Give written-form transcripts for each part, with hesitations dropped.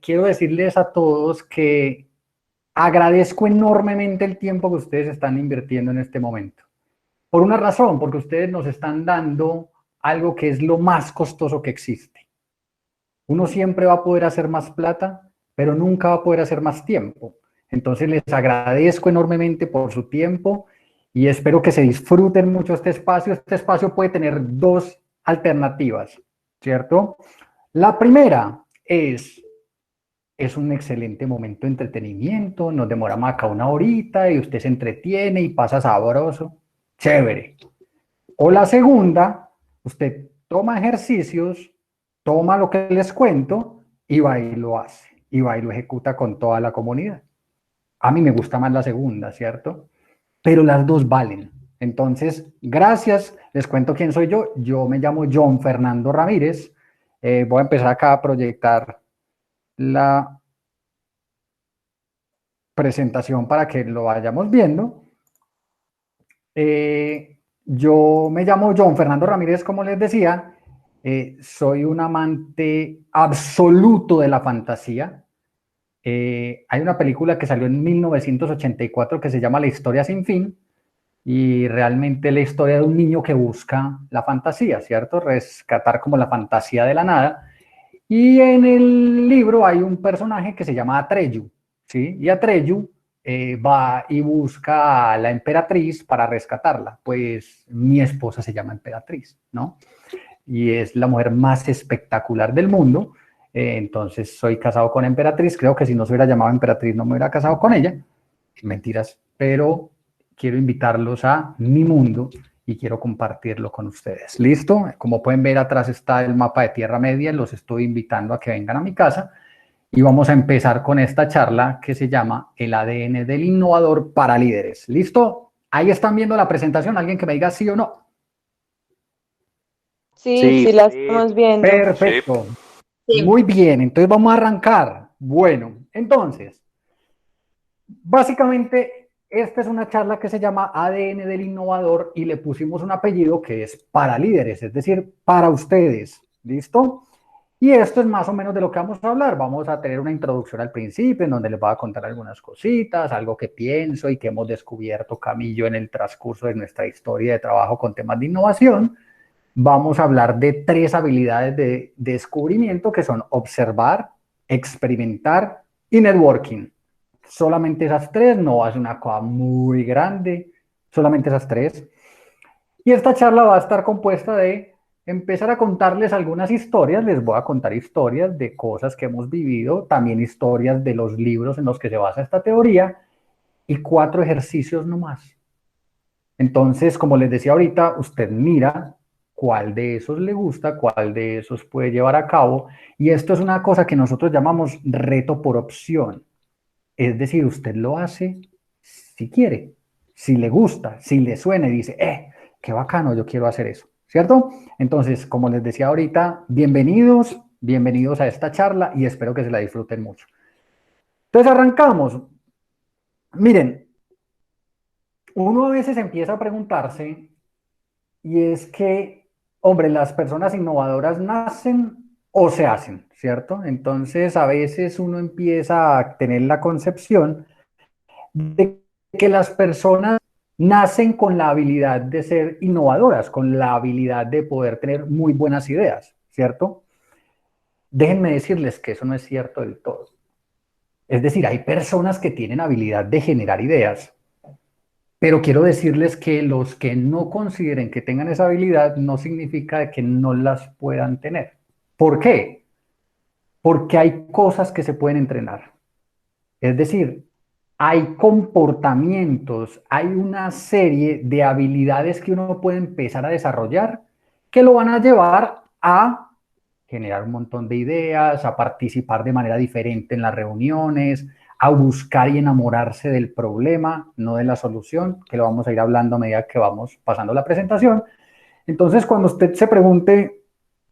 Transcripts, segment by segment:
quiero decirles a todos que agradezco enormemente el tiempo que ustedes están invirtiendo en este momento. Por una razón, porque ustedes nos están dando algo que es lo más costoso que existe. Uno siempre va a poder hacer más plata, pero nunca va a poder hacer más tiempo. Entonces les agradezco enormemente por su tiempo y espero que se disfruten mucho este espacio. Este espacio puede tener dos alternativas, ¿cierto? La primera es un excelente momento de entretenimiento, nos demoramos acá una horita y usted se entretiene y pasa sabroso, chévere. O la segunda, usted toma ejercicios, toma lo que les cuento y va y lo hace, y va y lo ejecuta con toda la comunidad. A mí me gusta más la segunda, ¿cierto? Pero las dos valen. Entonces, gracias, les cuento quién soy yo. Yo me llamo John Fernando Ramírez. Voy a empezar acá a proyectar la presentación para que lo vayamos viendo. Yo me llamo John Fernando Ramírez, como les decía, soy un amante absoluto de la fantasía. Hay una película que salió en 1984 que se llama La historia sin fin, y realmente la historia de un niño que busca la fantasía, ¿cierto? Rescatar como la fantasía de la nada. Y en el libro hay un personaje que se llama Atreyu, ¿sí? Y Atreyu va y busca a la emperatriz para rescatarla. Pues mi esposa se llama Emperatriz, ¿no? Y es la mujer más espectacular del mundo. Entonces soy casado con Emperatriz. Creo que si no se hubiera llamado Emperatriz no me hubiera casado con ella. Mentiras, pero quiero invitarlos a mi mundo y quiero compartirlo con ustedes. ¿Listo? Como pueden ver, atrás está el mapa de Tierra Media. Los estoy invitando a que vengan a mi casa y vamos a empezar con esta charla que se llama El ADN del innovador para líderes. ¿Listo? Ahí están viendo la presentación. ¿Alguien que me diga sí o no? Sí, Sí, sí la estamos viendo. Perfecto. Sí. Muy bien, entonces vamos a arrancar. Bueno, entonces, básicamente, esta es una charla que se llama ADN del innovador y le pusimos un apellido que es para líderes, es decir, para ustedes. ¿Listo? Y esto es más o menos de lo que vamos a hablar. Vamos a tener una introducción al principio en donde les voy a contar algunas cositas, algo que pienso y que hemos descubierto Camillo en el transcurso de nuestra historia de trabajo con temas de innovación. Vamos a hablar de 3 habilidades de descubrimiento que son observar, experimentar y networking. Solamente esas 3, no es una cosa muy grande, solamente esas 3. Y esta charla va a estar compuesta de empezar a contarles algunas historias. Les voy a contar historias de cosas que hemos vivido, también historias de los libros en los que se basa esta teoría y 4 ejercicios nomás. Entonces, como les decía ahorita, usted mira cuál de esos le gusta, cuál de esos puede llevar a cabo. Y esto es una cosa que nosotros llamamos reto por opción. Es decir, usted lo hace si quiere, si le gusta, si le suena y dice, qué bacano, yo quiero hacer eso, ¿cierto? Entonces, como les decía ahorita, bienvenidos, bienvenidos a esta charla y espero que se la disfruten mucho. Entonces, arrancamos. Miren, uno a veces empieza a preguntarse, y es que, hombre, las personas innovadoras nacen o se hacen, ¿cierto? Entonces, a veces uno empieza a tener la concepción de que las personas nacen con la habilidad de ser innovadoras, con la habilidad de poder tener muy buenas ideas, ¿cierto? Déjenme decirles que eso no es cierto del todo. Es decir, hay personas que tienen habilidad de generar ideas, pero quiero decirles que los que no consideren que tengan esa habilidad no significa que no las puedan tener. ¿Por qué? Porque hay cosas que se pueden entrenar. Es decir, hay comportamientos, hay una serie de habilidades que uno puede empezar a desarrollar que lo van a llevar a generar un montón de ideas, a participar de manera diferente en las reuniones, a buscar y enamorarse del problema, no de la solución, que lo vamos a ir hablando a medida que vamos pasando la presentación. Entonces, cuando usted se pregunte,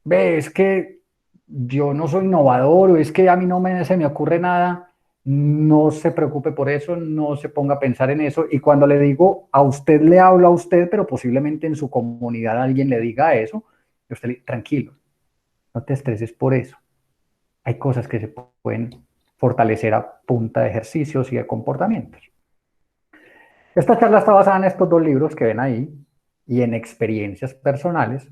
ve, es que yo no soy innovador o es que a mí se me ocurre nada, no se preocupe por eso, no se ponga a pensar en eso. Y cuando le digo, a usted le hablo a usted, pero posiblemente en su comunidad alguien le diga eso, usted tranquilo, no te estreses por eso. hay cosas que se pueden fortalecer a punta de ejercicios y de comportamientos. Esta charla está basada en estos dos libros que ven ahí y en experiencias personales.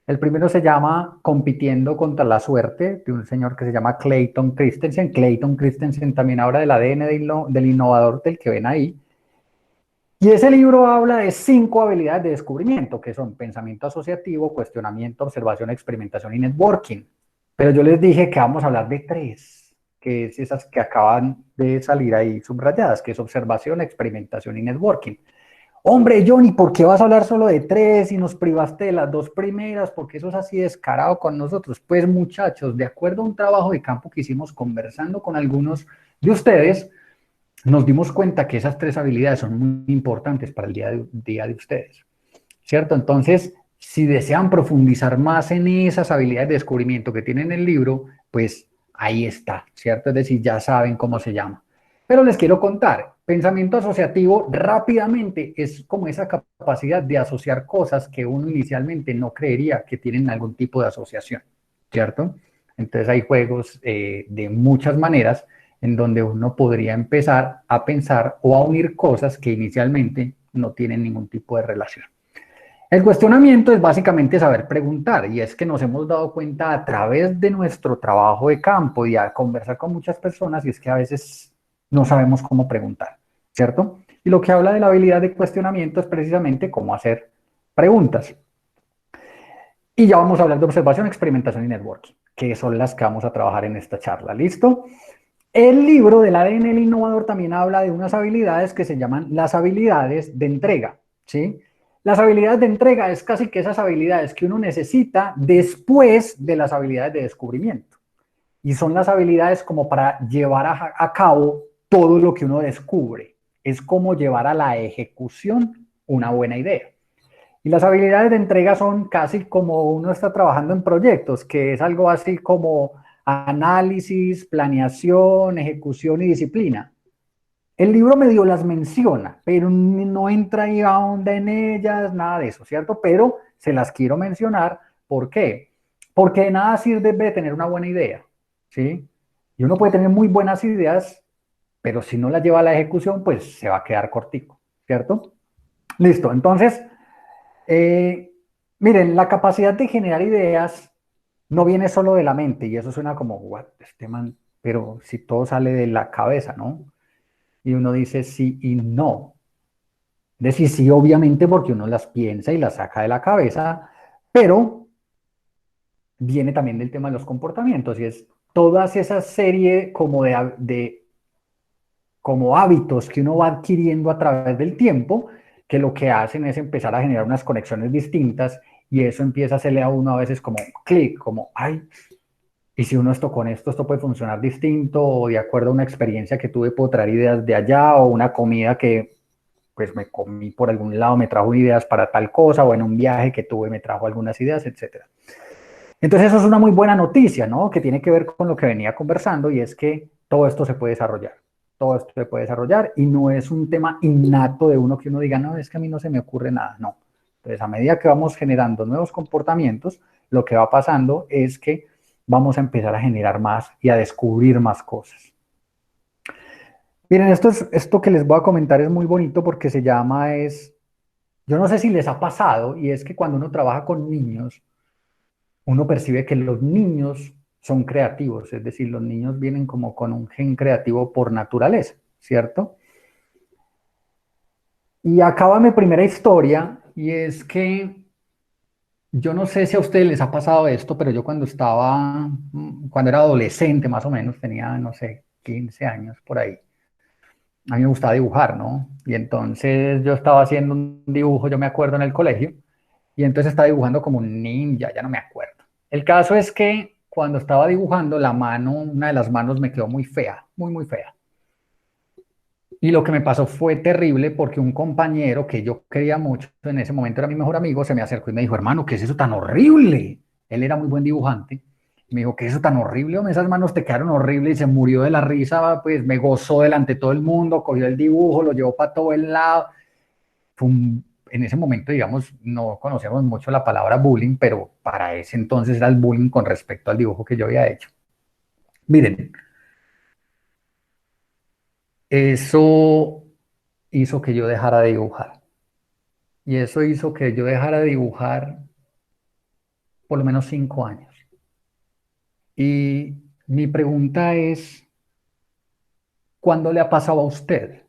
El primero se llama Compitiendo contra la suerte, de un señor que se llama Clayton Christensen. Clayton Christensen también habla del ADN del innovador del que ven ahí. Y ese libro habla de 5 habilidades de descubrimiento, que son pensamiento asociativo, cuestionamiento, observación, experimentación y networking. Pero yo les dije que vamos a hablar de 3, que es esas que acaban de salir ahí subrayadas, que es observación, experimentación y networking. Hombre, Johnny, ¿por qué vas a hablar solo de 3 y nos privaste de las 2 primeras? Porque eso es así descarado con nosotros. Pues muchachos, de acuerdo a un trabajo de campo que hicimos conversando con algunos de ustedes, nos dimos cuenta que esas 3 habilidades son muy importantes para el día de ustedes, ¿cierto? Entonces, si desean profundizar más en esas habilidades de descubrimiento que tienen en el libro, pues ahí está, ¿cierto? Es decir, ya saben cómo se llama. Pero les quiero contar, pensamiento asociativo rápidamente es como esa capacidad de asociar cosas que uno inicialmente no creería que tienen algún tipo de asociación, ¿cierto? Entonces hay juegos de muchas maneras en donde uno podría empezar a pensar o a unir cosas que inicialmente no tienen ningún tipo de relación. El cuestionamiento es básicamente saber preguntar, y es que nos hemos dado cuenta a través de nuestro trabajo de campo y a conversar con muchas personas, y es que a veces no sabemos cómo preguntar, ¿cierto? Y lo que habla de la habilidad de cuestionamiento es precisamente cómo hacer preguntas. Y ya vamos a hablar de observación, experimentación y networking, que son las que vamos a trabajar en esta charla, ¿listo? El libro del ADN del innovador también habla de unas habilidades que se llaman las habilidades de entrega, ¿sí? Las habilidades de entrega es casi que esas habilidades que uno necesita después de las habilidades de descubrimiento. Y son las habilidades como para llevar a cabo todo lo que uno descubre. Es como llevar a la ejecución una buena idea. Y las habilidades de entrega son casi como uno está trabajando en proyectos, que es algo así como análisis, planeación, ejecución y disciplina. El libro medio las menciona, pero no entra ahí a onda en ellas, nada de eso, ¿cierto? Pero se las quiero mencionar. ¿Por qué? Porque de nada sirve de tener una buena idea, ¿sí? Y uno puede tener muy buenas ideas, pero si no las lleva a la ejecución, pues se va a quedar cortico, ¿cierto? Listo, entonces, eh, miren, la capacidad de generar ideas no viene solo de la mente, y eso suena como, what, este man, pero si todo sale de la cabeza, ¿no? Y uno dice sí y no. Es decir, sí, obviamente porque uno las piensa y las saca de la cabeza, pero viene también del tema de los comportamientos, y es toda esa serie como como hábitos que uno va adquiriendo a través del tiempo, que lo que hacen es empezar a generar unas conexiones distintas, y eso empieza a hacerle a uno a veces como clic, como, ay, y si uno esto con esto puede funcionar distinto, o de acuerdo a una experiencia que tuve puedo traer ideas de allá, o una comida que pues me comí por algún lado, me trajo ideas para tal cosa, o en un viaje que tuve me trajo algunas ideas, etcétera. Entonces eso es una muy buena noticia, ¿no? Que tiene que ver con lo que venía conversando, y es que todo esto se puede desarrollar. Todo esto se puede desarrollar y no es un tema innato de uno que uno diga, no, es que a mí no se me ocurre nada, no. Entonces, a medida que vamos generando nuevos comportamientos, lo que va pasando es que vamos a empezar a generar más y a descubrir más cosas. Miren, esto que les voy a comentar es muy bonito porque se llama yo no sé si les ha pasado, y es que cuando uno trabaja con niños, uno percibe que los niños son creativos, es decir, los niños vienen como con un gen creativo por naturaleza, ¿cierto? Y acaba mi primera historia, y es que yo no sé si a ustedes les ha pasado esto, pero yo cuando era adolescente más o menos, tenía, no sé, 15 años por ahí, a mí me gustaba dibujar, ¿no? Y entonces yo estaba haciendo un dibujo, yo me acuerdo en el colegio, y entonces estaba dibujando como un ninja, ya no me acuerdo. El caso es que cuando estaba dibujando, una de las manos me quedó muy fea, muy, muy fea. Y lo que me pasó fue terrible porque un compañero que yo quería mucho, en ese momento era mi mejor amigo, se me acercó y me dijo, hermano, ¿qué es eso tan horrible? Él era muy buen dibujante. Y me dijo, ¿qué es eso tan horrible? Hombre, esas manos te quedaron horribles, y se murió de la risa, pues me gozó delante de todo el mundo, cogió el dibujo, lo llevó para todo el lado. En ese momento, digamos, no conocíamos mucho la palabra bullying, pero para ese entonces era el bullying con respecto al dibujo que yo había hecho. Miren, eso hizo que yo dejara de dibujar. Y eso hizo que yo dejara de dibujar por lo menos 5 años. Y mi pregunta es, ¿cuándo le ha pasado a usted?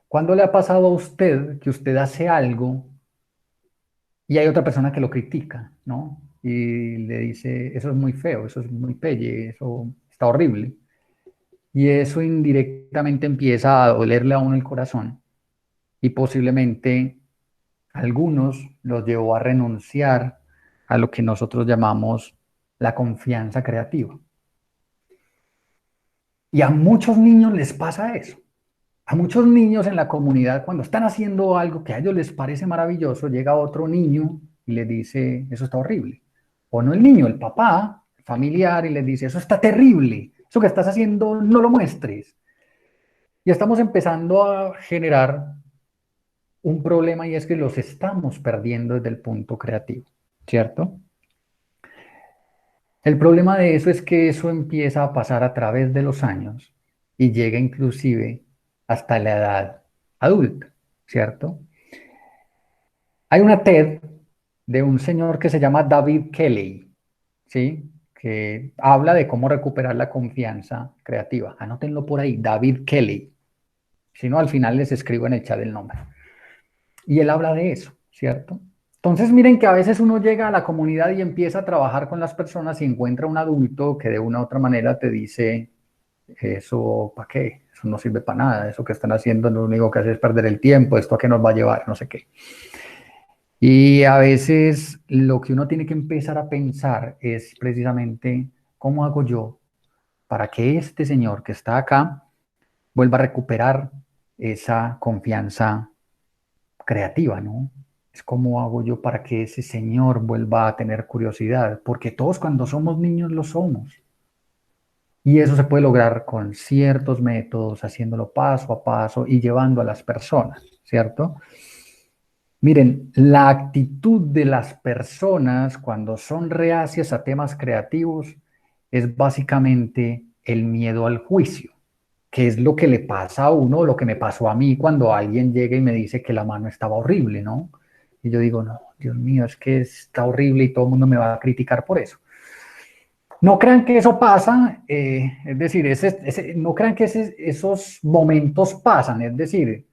¿Cuándo le ha pasado a usted que usted hace algo y hay otra persona que lo critica, ¿no? Y le dice, eso es muy feo, eso es muy pelle, eso está horrible. Y eso indirectamente empieza a dolerle a uno el corazón y posiblemente algunos los llevó a renunciar a lo que nosotros llamamos la confianza creativa. Y a muchos niños les pasa eso. A muchos niños en la comunidad, cuando están haciendo algo que a ellos les parece maravilloso, llega otro niño y les dice, eso está horrible. O no el niño, el papá, el familiar, y les dice, eso está terrible, eso que estás haciendo no lo muestres. Y estamos empezando a generar un problema y es que los estamos perdiendo desde el punto creativo, ¿cierto? El problema de eso es que eso empieza a pasar a través de los años y llega inclusive hasta la edad adulta, ¿cierto? Hay una TED de un señor que se llama David Kelley, ¿sí? Que habla de cómo recuperar la confianza creativa. Anótenlo por ahí, David Kelley. Si no, al final les escribo en el chat el nombre. Y él habla de eso, ¿cierto? Entonces miren que a veces uno llega a la comunidad y empieza a trabajar con las personas y encuentra un adulto que de una u otra manera te dice, eso, ¿para qué? Eso no sirve para nada, eso que están haciendo lo único que hace es perder el tiempo, esto a qué nos va a llevar, no sé qué. Y a veces lo que uno tiene que empezar a pensar es precisamente cómo hago yo para que este señor que está acá vuelva a recuperar esa confianza creativa, ¿no? Es cómo hago yo para que ese señor vuelva a tener curiosidad, porque todos cuando somos niños lo somos. Y eso se puede lograr con ciertos métodos, haciéndolo paso a paso y llevando a las personas, ¿cierto? Miren, la actitud de las personas cuando son reacias a temas creativos es básicamente el miedo al juicio, que es lo que le pasa a uno, lo que me pasó a mí cuando alguien llega y me dice que la mano estaba horrible, ¿no? Y yo digo, no, Dios mío, es que está horrible y todo el mundo me va a criticar por eso. No crean que eso pasa, es decir, no crean que esos momentos pasan, es decir,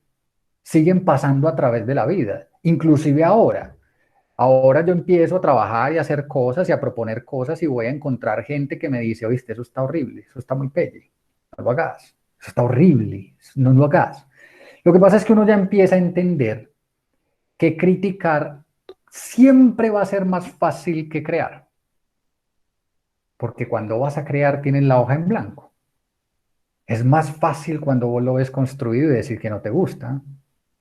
siguen pasando a través de la vida, inclusive ahora. Ahora yo empiezo a trabajar y a hacer cosas y a proponer cosas y voy a encontrar gente que me dice, oíste, eso está horrible, eso está muy pelle, no lo hagas, eso está horrible, no lo hagas. Lo que pasa es que uno ya empieza a entender que criticar siempre va a ser más fácil que crear, porque cuando vas a crear tienes la hoja en blanco. Es más fácil cuando vos lo ves construido y decir que no te gusta.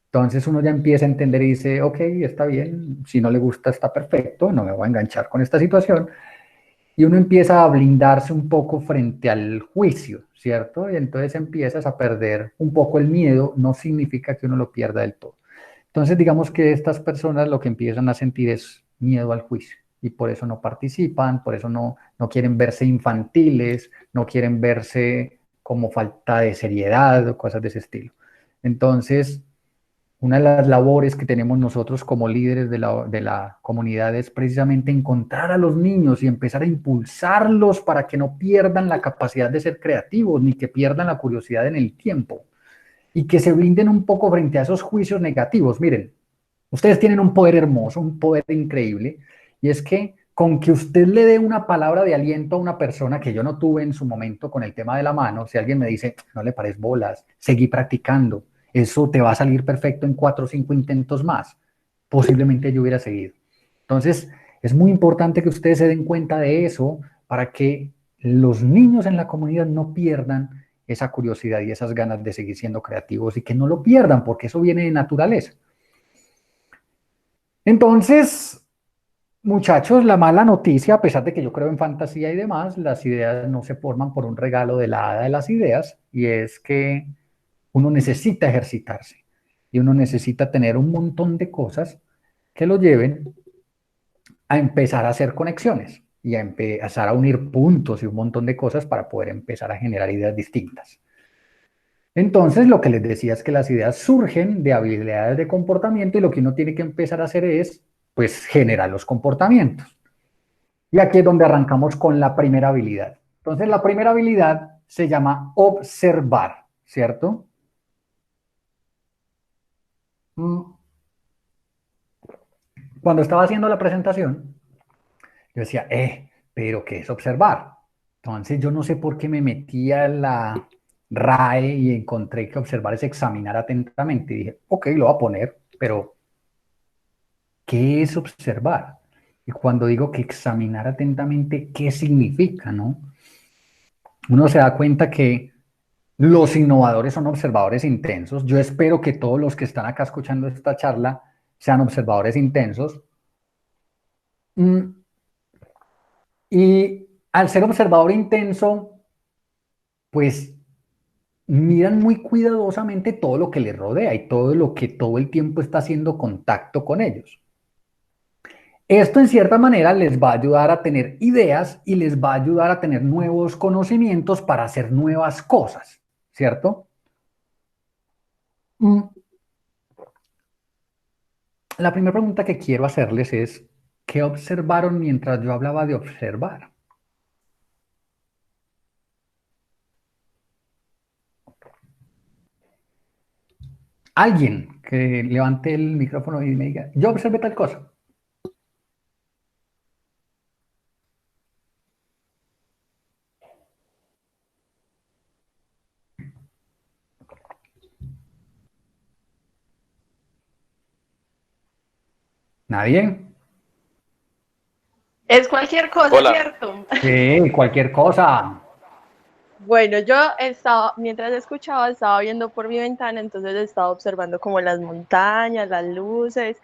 Entonces uno ya empieza a entender y dice, ok, está bien, si no le gusta está perfecto, no me voy a enganchar con esta situación. Y uno empieza a blindarse un poco frente al juicio, ¿cierto? Y entonces empiezas a perder un poco el miedo, no significa que uno lo pierda del todo. Entonces digamos que estas personas lo que empiezan a sentir es miedo al juicio y por eso no participan, por eso no quieren verse infantiles, no quieren verse como falta de seriedad o cosas de ese estilo. Entonces, una de las labores que tenemos nosotros como líderes de la comunidad es precisamente encontrar a los niños y empezar a impulsarlos para que no pierdan la capacidad de ser creativos ni que pierdan la curiosidad en el tiempo y que se blinden un poco frente a esos juicios negativos. Miren, ustedes tienen un poder hermoso, un poder increíble, y es que con que usted le dé una palabra de aliento a una persona que yo no tuve en su momento con el tema de la mano, si alguien me dice, no le pares bolas, seguí practicando, eso te va a salir perfecto en 4 o 5 intentos más, posiblemente yo hubiera seguido. Entonces, es muy importante que ustedes se den cuenta de eso para que los niños en la comunidad no pierdan esa curiosidad y esas ganas de seguir siendo creativos y que no lo pierdan porque eso viene de naturaleza. Entonces, muchachos, la mala noticia, a pesar de que yo creo en fantasía y demás, las ideas no se forman por un regalo de la hada de las ideas, y es que uno necesita ejercitarse y uno necesita tener un montón de cosas que lo lleven a empezar a hacer conexiones. y a empezar a unir puntos y un montón de cosas para poder empezar a generar ideas distintas. Entonces, lo que les decía es que las ideas surgen de habilidades de comportamiento y lo que uno tiene que empezar a hacer es, pues, generar los comportamientos. Y aquí es donde arrancamos con la primera habilidad. Entonces, la primera habilidad se llama observar, ¿cierto? Cuando estaba haciendo la presentación, yo decía, pero ¿qué es observar? Entonces, yo no sé por qué me metí a la RAE y encontré que observar es examinar atentamente. Y dije, ok, lo voy a poner, pero ¿qué es observar? Y cuando digo que examinar atentamente, ¿qué significa, no? Uno se da cuenta que los innovadores son observadores intensos. Yo espero que todos los que están acá escuchando esta charla sean observadores intensos. Mm, Y al ser observador intenso, pues miran muy cuidadosamente todo lo que les rodea y todo lo que todo el tiempo está haciendo contacto con ellos. Esto en cierta manera les va a ayudar a tener ideas y les va a ayudar a tener nuevos conocimientos para hacer nuevas cosas, ¿cierto? Mm, La primera pregunta que quiero hacerles es, ¿qué observaron mientras yo hablaba de observar? Alguien que levante el micrófono y me diga, yo observé tal cosa. ¿Nadie? Es cualquier cosa, Hola, ¿cierto? Sí, cualquier cosa. Bueno, yo estaba, mientras escuchaba, estaba viendo por mi ventana, entonces estaba observando como las montañas, las luces,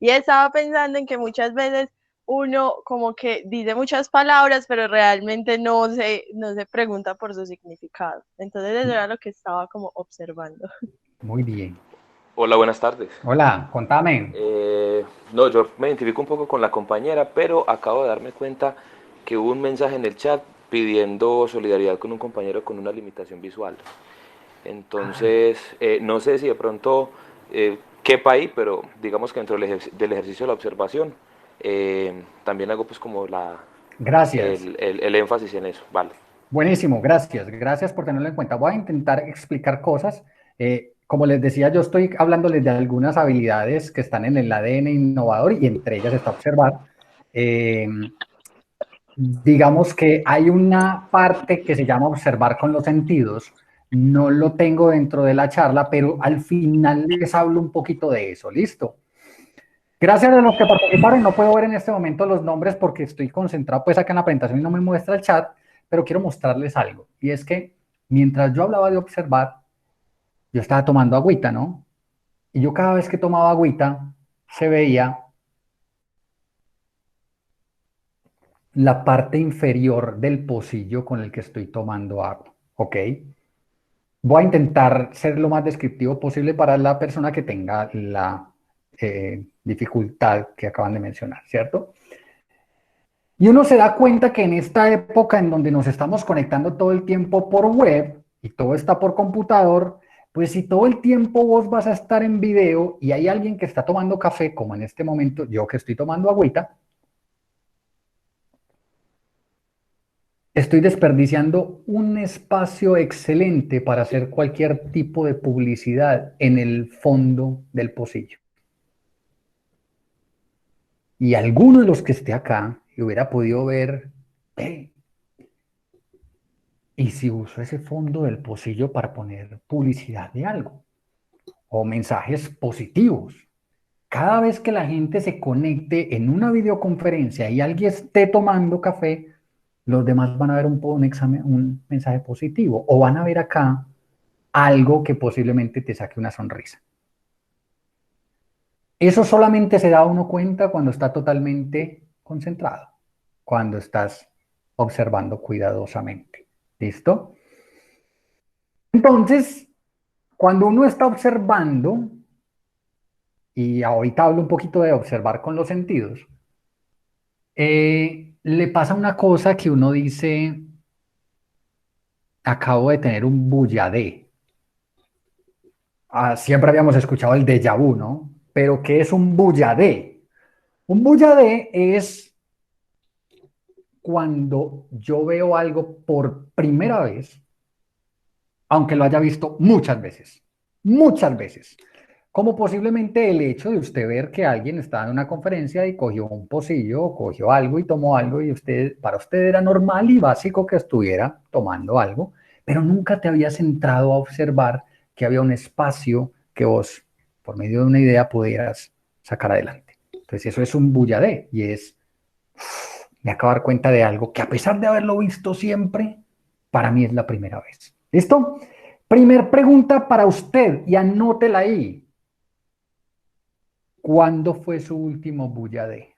y estaba pensando en que muchas veces uno como que dice muchas palabras, pero realmente no se pregunta por su significado. Entonces eso era lo que estaba como observando. Muy bien. hola, buenas tardes. Hola, contame. No, yo me identifico un poco con la compañera, pero acabo de darme cuenta que hubo un mensaje en el chat pidiendo solidaridad con un compañero con una limitación visual. Entonces, no sé si de pronto quepa ahí, pero digamos que dentro del ejercicio de la observación, también hago pues como Gracias. el énfasis en eso, ¿vale? Buenísimo, gracias. Gracias por tenerlo en cuenta. Voy a intentar explicar cosas. Como les decía, yo estoy hablándoles de algunas habilidades que están en el ADN innovador y entre ellas está observar. Eh, digamos que hay una parte que se llama observar con los sentidos. No lo tengo dentro de la charla, pero al final les hablo un poquito de eso. ¿Listo? Gracias a los que participaron. No puedo ver en este momento los nombres porque estoy concentrado pues acá en la presentación y no me muestra el chat, pero quiero mostrarles algo. Y es que mientras yo hablaba de observar, yo estaba tomando agüita, ¿no? Y yo cada vez que tomaba agüita, se veía la parte inferior del pocillo con el que estoy tomando agua, ¿ok? Voy a intentar ser lo más descriptivo posible para la persona que tenga la dificultad que acaban de mencionar, ¿cierto? Y uno se da cuenta que en esta época en donde nos estamos conectando todo el tiempo por web y todo está por computador, pues si todo el tiempo vos vas a estar en video y hay alguien que está tomando café, como en este momento yo que estoy tomando agüita, estoy desperdiciando un espacio excelente para hacer cualquier tipo de publicidad en el fondo del pocillo. Y alguno de los que esté acá hubiera podido ver, "Hey, ¿y si uso ese fondo del pocillo para poner publicidad de algo o mensajes positivos? Cada vez que la gente se conecte en una videoconferencia y alguien esté tomando café, los demás van a ver un mensaje positivo o van a ver acá algo que posiblemente te saque una sonrisa. Eso solamente se da uno cuenta cuando está totalmente concentrado, cuando estás observando cuidadosamente. ¿Listo? Entonces, cuando uno está observando, y ahorita hablo un poquito de observar con los sentidos, le pasa una cosa que uno dice, acabo de tener un bulladé. Siempre habíamos escuchado el déjà vu, ¿no? Pero ¿qué es un bulladé? Un bulladé es cuando yo veo algo por primera vez, aunque lo haya visto muchas veces, como posiblemente el hecho de usted ver que alguien estaba en una conferencia y cogió un pocillo, cogió algo y tomó algo y para usted era normal y básico que estuviera tomando algo, pero nunca te habías centrado a observar que había un espacio que vos, por medio de una idea, pudieras sacar adelante. Entonces eso es un bulladé y me acabo de dar cuenta de algo que a pesar de haberlo visto siempre, para mí es la primera vez. ¿Listo? Primer pregunta para usted y anótela ahí. ¿Cuándo fue su último bulladé?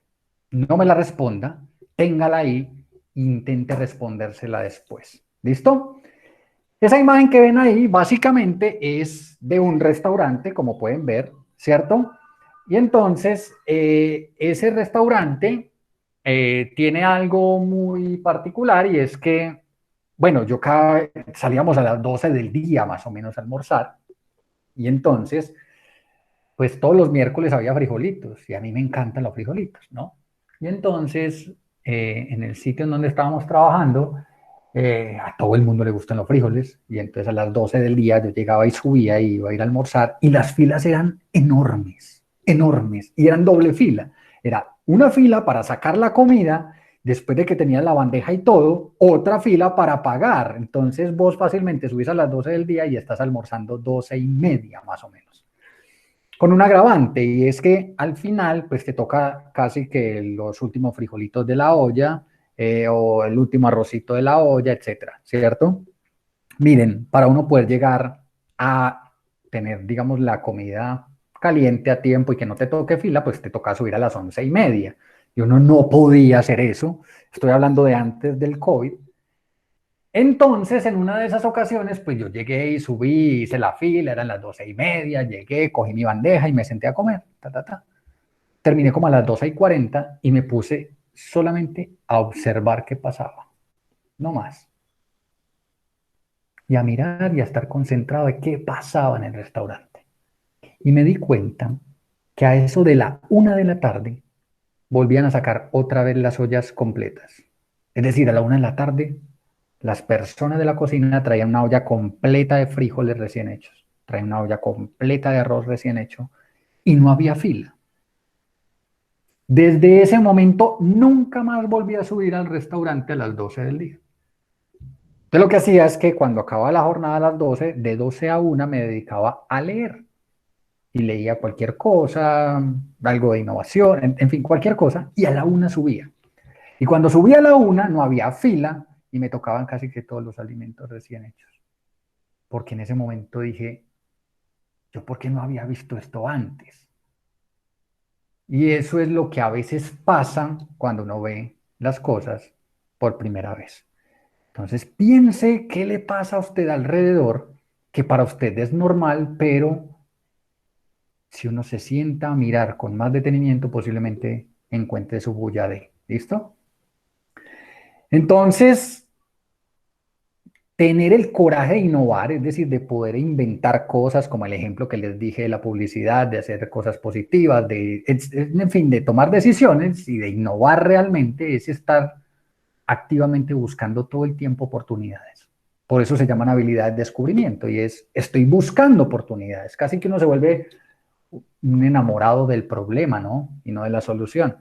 No me la responda, téngala ahí e intente respondérsela después. ¿Listo? Esa imagen que ven ahí básicamente es de un restaurante, como pueden ver, ¿cierto? Y entonces ese restaurante tiene algo muy particular y es que, bueno, salíamos a las 12 del día más o menos a almorzar y entonces pues todos los miércoles había frijolitos y a mí me encantan los frijolitos, ¿no? Y entonces, en el sitio en donde estábamos trabajando, a todo el mundo le gustan los frijoles y entonces a las 12 del día yo llegaba y subía y iba a ir a almorzar y las filas eran enormes, enormes y eran doble fila. Era una fila para sacar la comida, después de que tenías la bandeja y todo, otra fila para pagar. Entonces vos fácilmente subís a las 12 del día y estás almorzando 12:30 más o menos con un agravante, y es que al final, pues te toca casi que los últimos frijolitos de la olla, o el último arrocito de la olla, etcétera, ¿cierto? Miren, para uno poder llegar a tener, digamos, la comida caliente a tiempo y que no te toque fila, pues te toca subir a las 11:30. Y uno no podía hacer eso. Estoy hablando de antes del COVID. Entonces, en una de esas ocasiones, pues yo llegué y subí, hice la fila, eran las 12:30, llegué, cogí mi bandeja y me senté a comer. Terminé como a las 12:40 y me puse solamente a observar qué pasaba, no más. Y a mirar y a estar concentrado de qué pasaba en el restaurante. Y me di cuenta que a eso de la 1 de la tarde volvían a sacar otra vez las ollas completas. Es decir, a la 1 de la tarde las personas de la cocina traían una olla completa de frijoles recién hechos, traían una olla completa de arroz recién hecho y no había fila. Desde ese momento nunca más volví a subir al restaurante a las 12 del día. Entonces lo que hacía es que cuando acababa la jornada a las 12, de 12 a 1 me dedicaba a leer y leía cualquier cosa, algo de innovación, en fin, cualquier cosa, y a la 1 subía. Y cuando subía a la 1 no había fila y me tocaban casi que todos los alimentos recién hechos. Porque en ese momento dije, ¿yo por qué no había visto esto antes? Y eso es lo que a veces pasa cuando uno ve las cosas por primera vez. Entonces piense qué le pasa a usted alrededor, que para usted es normal, pero si uno se sienta a mirar con más detenimiento, posiblemente encuentre su bulla de. ¿Listo? Entonces, tener el coraje de innovar, es decir, de poder inventar cosas, como el ejemplo que les dije de la publicidad, de hacer cosas positivas, en fin, de tomar decisiones y de innovar realmente, es estar activamente buscando todo el tiempo oportunidades. Por eso se llaman habilidades de descubrimiento y estoy buscando oportunidades. Casi que uno se vuelve un enamorado del problema, ¿no? Y no de la solución.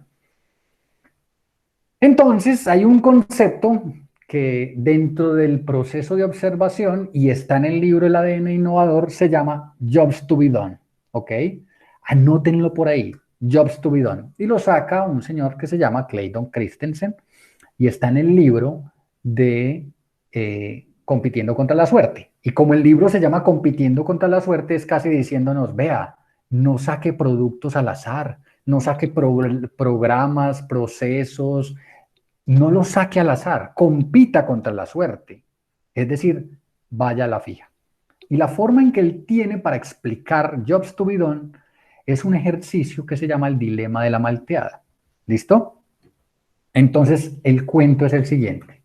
Entonces, hay un concepto que dentro del proceso de observación, y está en el libro El ADN Innovador, se llama Jobs to be done, ¿ok? Anótenlo por ahí, Jobs to be done. Y lo saca un señor que se llama Clayton Christensen, y está en el libro de Compitiendo contra la Suerte. Y como el libro se llama Compitiendo contra la Suerte, es casi diciéndonos, vea, no saque productos al azar, no saque programas, procesos, no lo saque al azar, compita contra la suerte. Es decir, vaya a la fija. Y la forma en que él tiene para explicar Jobs to be done es un ejercicio que se llama el dilema de la malteada. ¿Listo? Entonces, el cuento es el siguiente.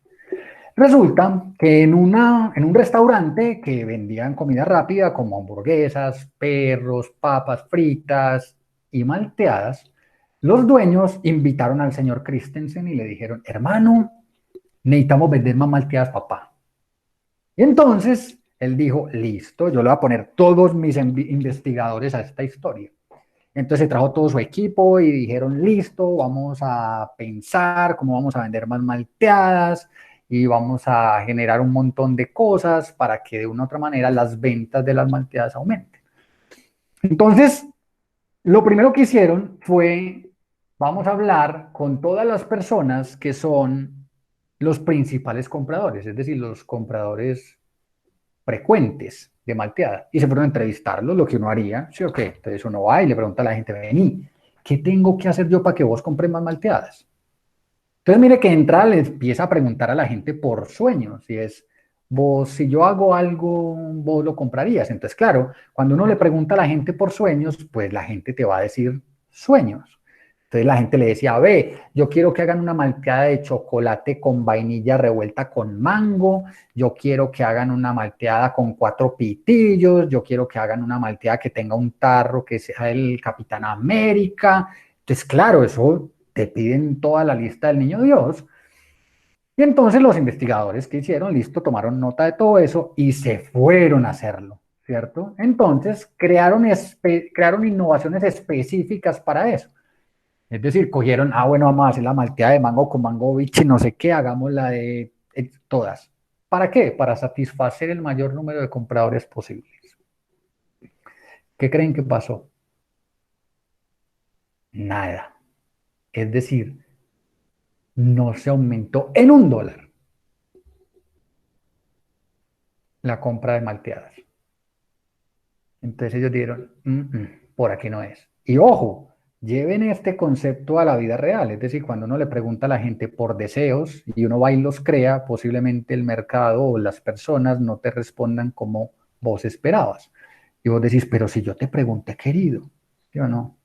Resulta que en un restaurante que vendían comida rápida como hamburguesas, perros, papas fritas y malteadas, los dueños invitaron al señor Christensen y le dijeron, hermano, necesitamos vender más malteadas, papá. Y entonces él dijo, listo, yo le voy a poner todos mis investigadores a esta historia. Entonces se trajo todo su equipo y dijeron, listo, vamos a pensar cómo vamos a vender más malteadas y vamos a generar un montón de cosas para que de una u otra manera las ventas de las malteadas aumenten. Entonces, lo primero que hicieron fue, vamos a hablar con todas las personas que son los principales compradores, es decir, los compradores frecuentes de malteada. Y se fueron a entrevistarlos, lo que uno haría, ¿sí o qué? Entonces uno va y le pregunta a la gente, vení, ¿qué tengo que hacer yo para que vos compres más malteadas? Entonces mire que entra, le empieza a preguntar a la gente por sueños, y es, vos, si yo hago algo, vos lo comprarías. Entonces, claro, cuando uno le pregunta a la gente por sueños, pues la gente te va a decir sueños. Entonces la gente le decía, ve, yo quiero que hagan una malteada de chocolate con vainilla revuelta con mango, yo quiero que hagan una malteada con 4 pitillos, yo quiero que hagan una malteada que tenga un tarro que sea el Capitán América. Entonces, claro, eso te piden toda la lista del niño Dios. Y entonces los investigadores que hicieron, listo, tomaron nota de todo eso y se fueron a hacerlo, ¿cierto? Entonces crearon innovaciones específicas para eso. Es decir, cogieron, bueno, vamos a hacer la malteada de mango con mango biche, no sé qué, hagamos la de todas. ¿Para qué? Para satisfacer el mayor número de compradores posibles. ¿Qué creen que pasó? Nada. Es decir, no se aumentó en $1 la compra de malteadas. Entonces ellos dijeron, por aquí no es. Y ojo, lleven este concepto a la vida real. Es decir, cuando uno le pregunta a la gente por deseos y uno va y los crea, posiblemente el mercado o las personas no te respondan como vos esperabas. Y vos decís, pero si yo te pregunté, querido, yo no.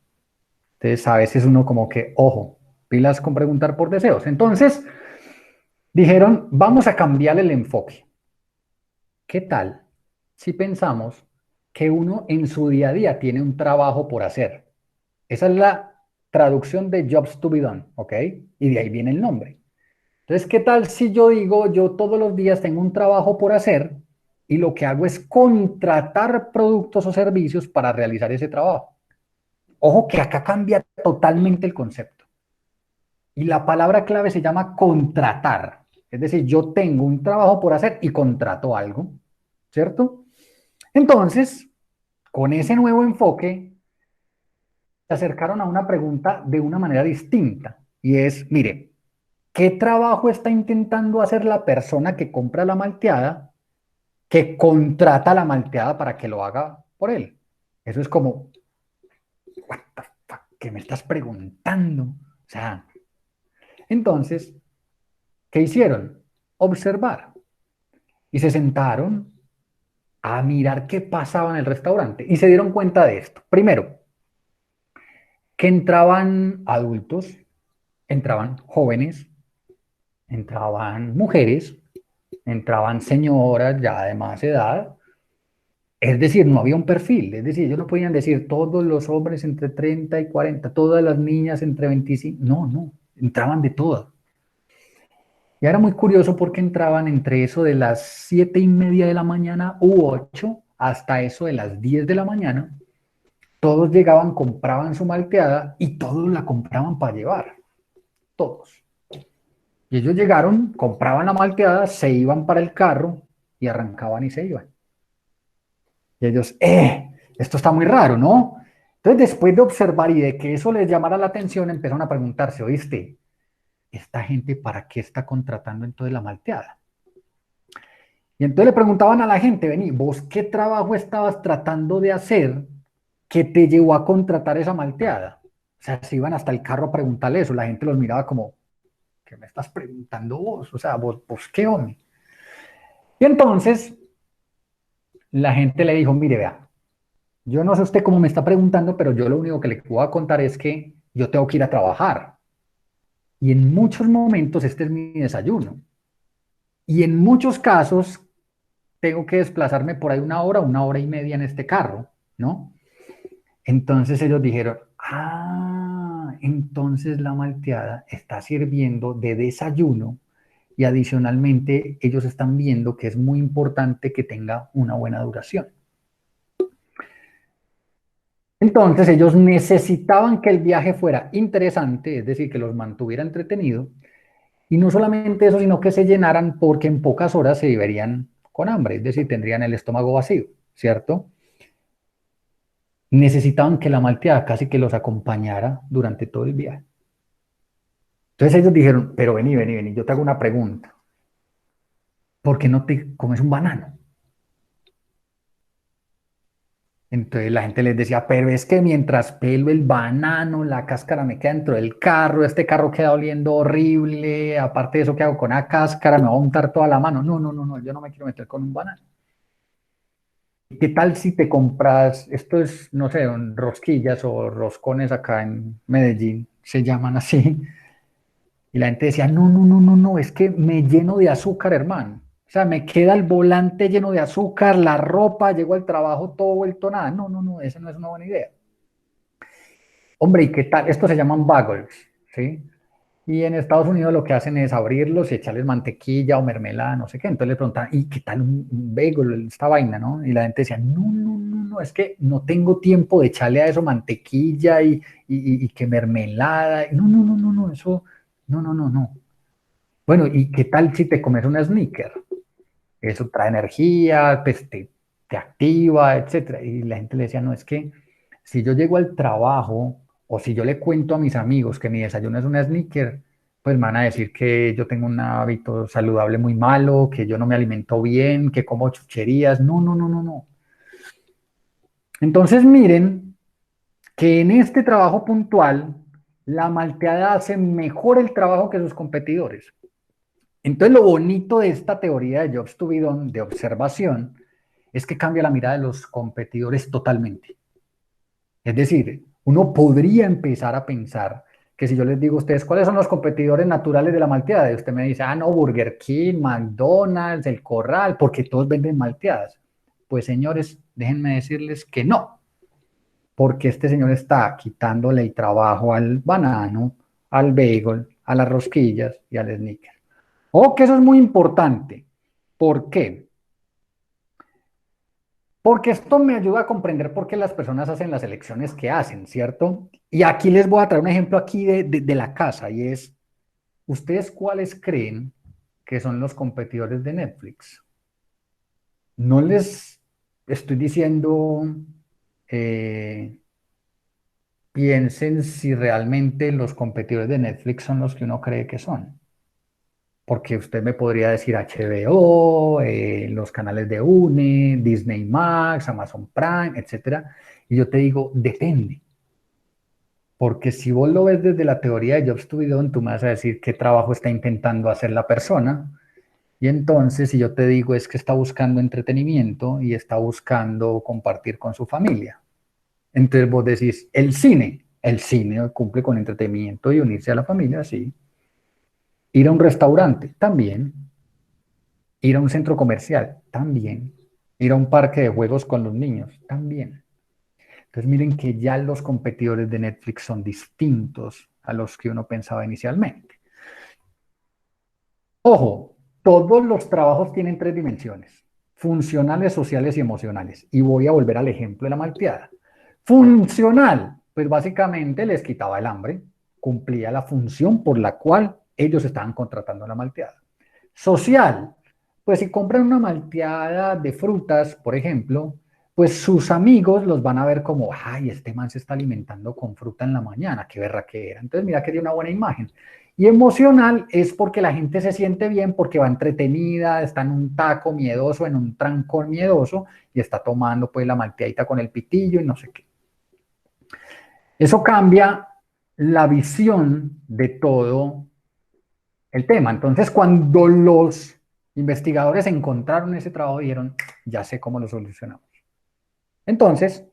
Entonces a veces uno como que, ojo, pilas con preguntar por deseos. Entonces dijeron, vamos a cambiar el enfoque. ¿Qué tal si pensamos que uno en su día a día tiene un trabajo por hacer? Esa es la traducción de jobs to be done, ¿ok? Y de ahí viene el nombre. Entonces, ¿qué tal si yo digo, yo todos los días tengo un trabajo por hacer y lo que hago es contratar productos o servicios para realizar ese trabajo? Ojo que acá cambia totalmente el concepto. Y la palabra clave se llama contratar. Es decir, yo tengo un trabajo por hacer y contrato algo, ¿cierto? Entonces, con ese nuevo enfoque, se acercaron a una pregunta de una manera distinta. Y es, mire, ¿qué trabajo está intentando hacer la persona que compra la malteada, que contrata la malteada para que lo haga por él? Eso es como, what the fuck, ¿qué me estás preguntando? O sea, entonces, ¿qué hicieron? Observar. Y se sentaron a mirar qué pasaba en el restaurante. Y se dieron cuenta de esto. Primero, que entraban adultos, entraban jóvenes, entraban mujeres, entraban señoras ya de más edad. Es decir, no había un perfil. Es decir, ellos no podían decir todos los hombres entre 30 y 40, todas las niñas entre 25. No, no, entraban de todas. Y era muy curioso porque entraban entre eso de las 7:30 de la mañana u 8 hasta eso de las 10 de la mañana. Todos llegaban, compraban su malteada y todos la compraban para llevar. Todos. Y ellos llegaron, compraban la malteada, se iban para el carro y arrancaban y se iban. Y ellos, esto está muy raro, ¿no? Entonces, después de observar y de que eso les llamara la atención, empezaron a preguntarse, ¿oíste? ¿Esta gente para qué está contratando entonces la malteada? Y entonces le preguntaban a la gente, vení, ¿vos qué trabajo estabas tratando de hacer que te llevó a contratar esa malteada? O sea, se iban hasta el carro a preguntarle eso. La gente los miraba como, ¿qué me estás preguntando vos? O sea, ¿vos qué, hombre? Y entonces la gente le dijo, mire, vea, yo no sé usted cómo me está preguntando, pero yo lo único que le puedo contar es que yo tengo que ir a trabajar. Y en muchos momentos este es mi desayuno. Y en muchos casos tengo que desplazarme por ahí una hora y media en este carro, ¿no? Entonces ellos dijeron, entonces la malteada está sirviendo de desayuno y adicionalmente ellos están viendo que es muy importante que tenga una buena duración. Entonces ellos necesitaban que el viaje fuera interesante, es decir, que los mantuviera entretenidos, y no solamente eso, sino que se llenaran porque en pocas horas se verían con hambre, es decir, tendrían el estómago vacío, ¿cierto? Necesitaban que la malteada casi que los acompañara durante todo el viaje. Entonces ellos dijeron, pero vení, vení, vení, yo te hago una pregunta. ¿Por qué no te comes un banano? Entonces la gente les decía, pero es que mientras pelo el banano, la cáscara me queda dentro del carro, este carro queda oliendo horrible, aparte de eso, ¿qué hago con la cáscara? Me va a untar toda la mano. No, no, no, no, yo no me quiero meter con un banano. ¿Qué tal si te compras, esto es, no sé, rosquillas o roscones acá en Medellín, se llaman así? Y la gente decía, no, no, no, no, no, es que me lleno de azúcar, hermano. O sea, me queda el volante lleno de azúcar, la ropa, llego al trabajo todo vuelto nada. No, no, no, esa no es una buena idea. Hombre, ¿y qué tal? Estos se llaman bagels, ¿sí? Y en Estados Unidos lo que hacen es abrirlos y echarles mantequilla o mermelada, no sé qué. Entonces le preguntaban, ¿y qué tal un bagel, esta vaina, no? Y la gente decía, no, no, no, no, es que no tengo tiempo de echarle a eso mantequilla y que mermelada. No, no, no, no, no, eso, no, no, no, no. Bueno, ¿y qué tal si te comes una sneaker? Eso trae energía, pues te activa, etcétera. Y la gente le decía, no, es que si yo llego al trabajo o si yo le cuento a mis amigos que mi desayuno es una sneaker, pues me van a decir que yo tengo un hábito saludable muy malo, que yo no me alimento bien, que como chucherías. No, no, no, no, no. Entonces miren que en este trabajo puntual, la malteada hace mejor el trabajo que sus competidores. Entonces, lo bonito de esta teoría de Jobs to be done, de observación, es que cambia la mirada de los competidores totalmente. Es decir, uno podría empezar a pensar que si yo les digo a ustedes cuáles son los competidores naturales de la malteada, y usted me dice, no, Burger King, McDonald's, El Corral, porque todos venden malteadas. Pues señores, déjenme decirles que no, porque este señor está quitándole el trabajo al banano, al bagel, a las rosquillas y al sneaker. O que eso es muy importante. ¿Por qué? Porque esto me ayuda a comprender por qué las personas hacen las elecciones que hacen, ¿cierto? Y aquí les voy a traer un ejemplo aquí de la casa y es, ¿ustedes cuáles creen que son los competidores de Netflix? No les estoy diciendo, eh, piensen si realmente los competidores de Netflix son los que uno cree que son. Porque usted me podría decir HBO, los canales de UNE, Disney Max, Amazon Prime, etcétera. Y yo te digo, depende. Porque si vos lo ves desde la teoría de Jobs to be done, tú me vas a decir qué trabajo está intentando hacer la persona. Y entonces, si yo te digo es que está buscando entretenimiento y está buscando compartir con su familia. Entonces vos decís, el cine cumple con entretenimiento y unirse a la familia, sí. Ir a un restaurante, también. Ir a un centro comercial, también. Ir a un parque de juegos con los niños, también. Entonces miren que ya los competidores de Netflix son distintos a los que uno pensaba inicialmente. Ojo, todos los trabajos tienen tres dimensiones: funcionales, sociales y emocionales. Y voy a volver al ejemplo de la malteada. Funcional, pues básicamente les quitaba el hambre, cumplía la función por la cual ellos estaban contratando la malteada. Social, pues si compran una malteada de frutas, por ejemplo, pues sus amigos los van a ver como, ay, este man se está alimentando con fruta en la mañana, qué berraquera. Entonces mira que tiene una buena imagen. Y emocional es porque la gente se siente bien porque va entretenida, está en un taco miedoso, en un trancón miedoso y está tomando pues la malteadita con el pitillo y no sé qué. Eso cambia la visión de todo el tema. Entonces, cuando los investigadores encontraron ese trabajo, dijeron, ya sé cómo lo solucionamos. Entonces,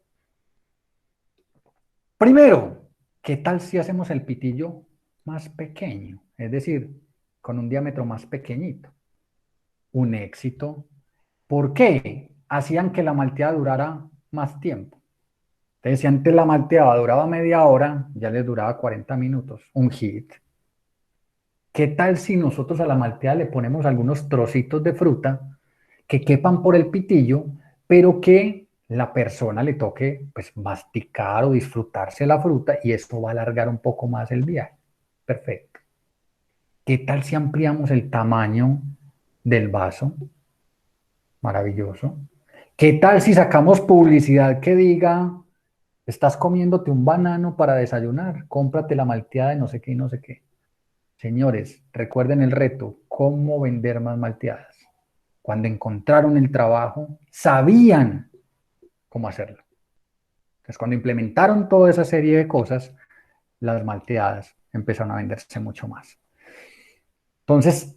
primero, ¿qué tal si hacemos el pitillo más pequeño? es decir, con un diámetro más pequeñito. Un éxito. ¿Por qué? Hacían que la malteada durara más tiempo. Entonces, si antes la malteada duraba media hora, ya les duraba 40 minutos. Un hit. ¿Qué tal si nosotros a la malteada le ponemos algunos trocitos de fruta que quepan por el pitillo, pero que la persona le toque pues masticar o disfrutarse la fruta y eso va a alargar un poco más el viaje? Perfecto. ¿Qué tal si ampliamos el tamaño del vaso? Maravilloso. ¿Qué tal si sacamos publicidad que diga, estás comiéndote un banano para desayunar, cómprate la malteada de no sé qué y no sé qué? Señores, recuerden el reto, ¿cómo vender más malteadas? Cuando encontraron el trabajo, sabían cómo hacerlo. Entonces, cuando implementaron toda esa serie de cosas, las malteadas empezaron a venderse mucho más. Entonces,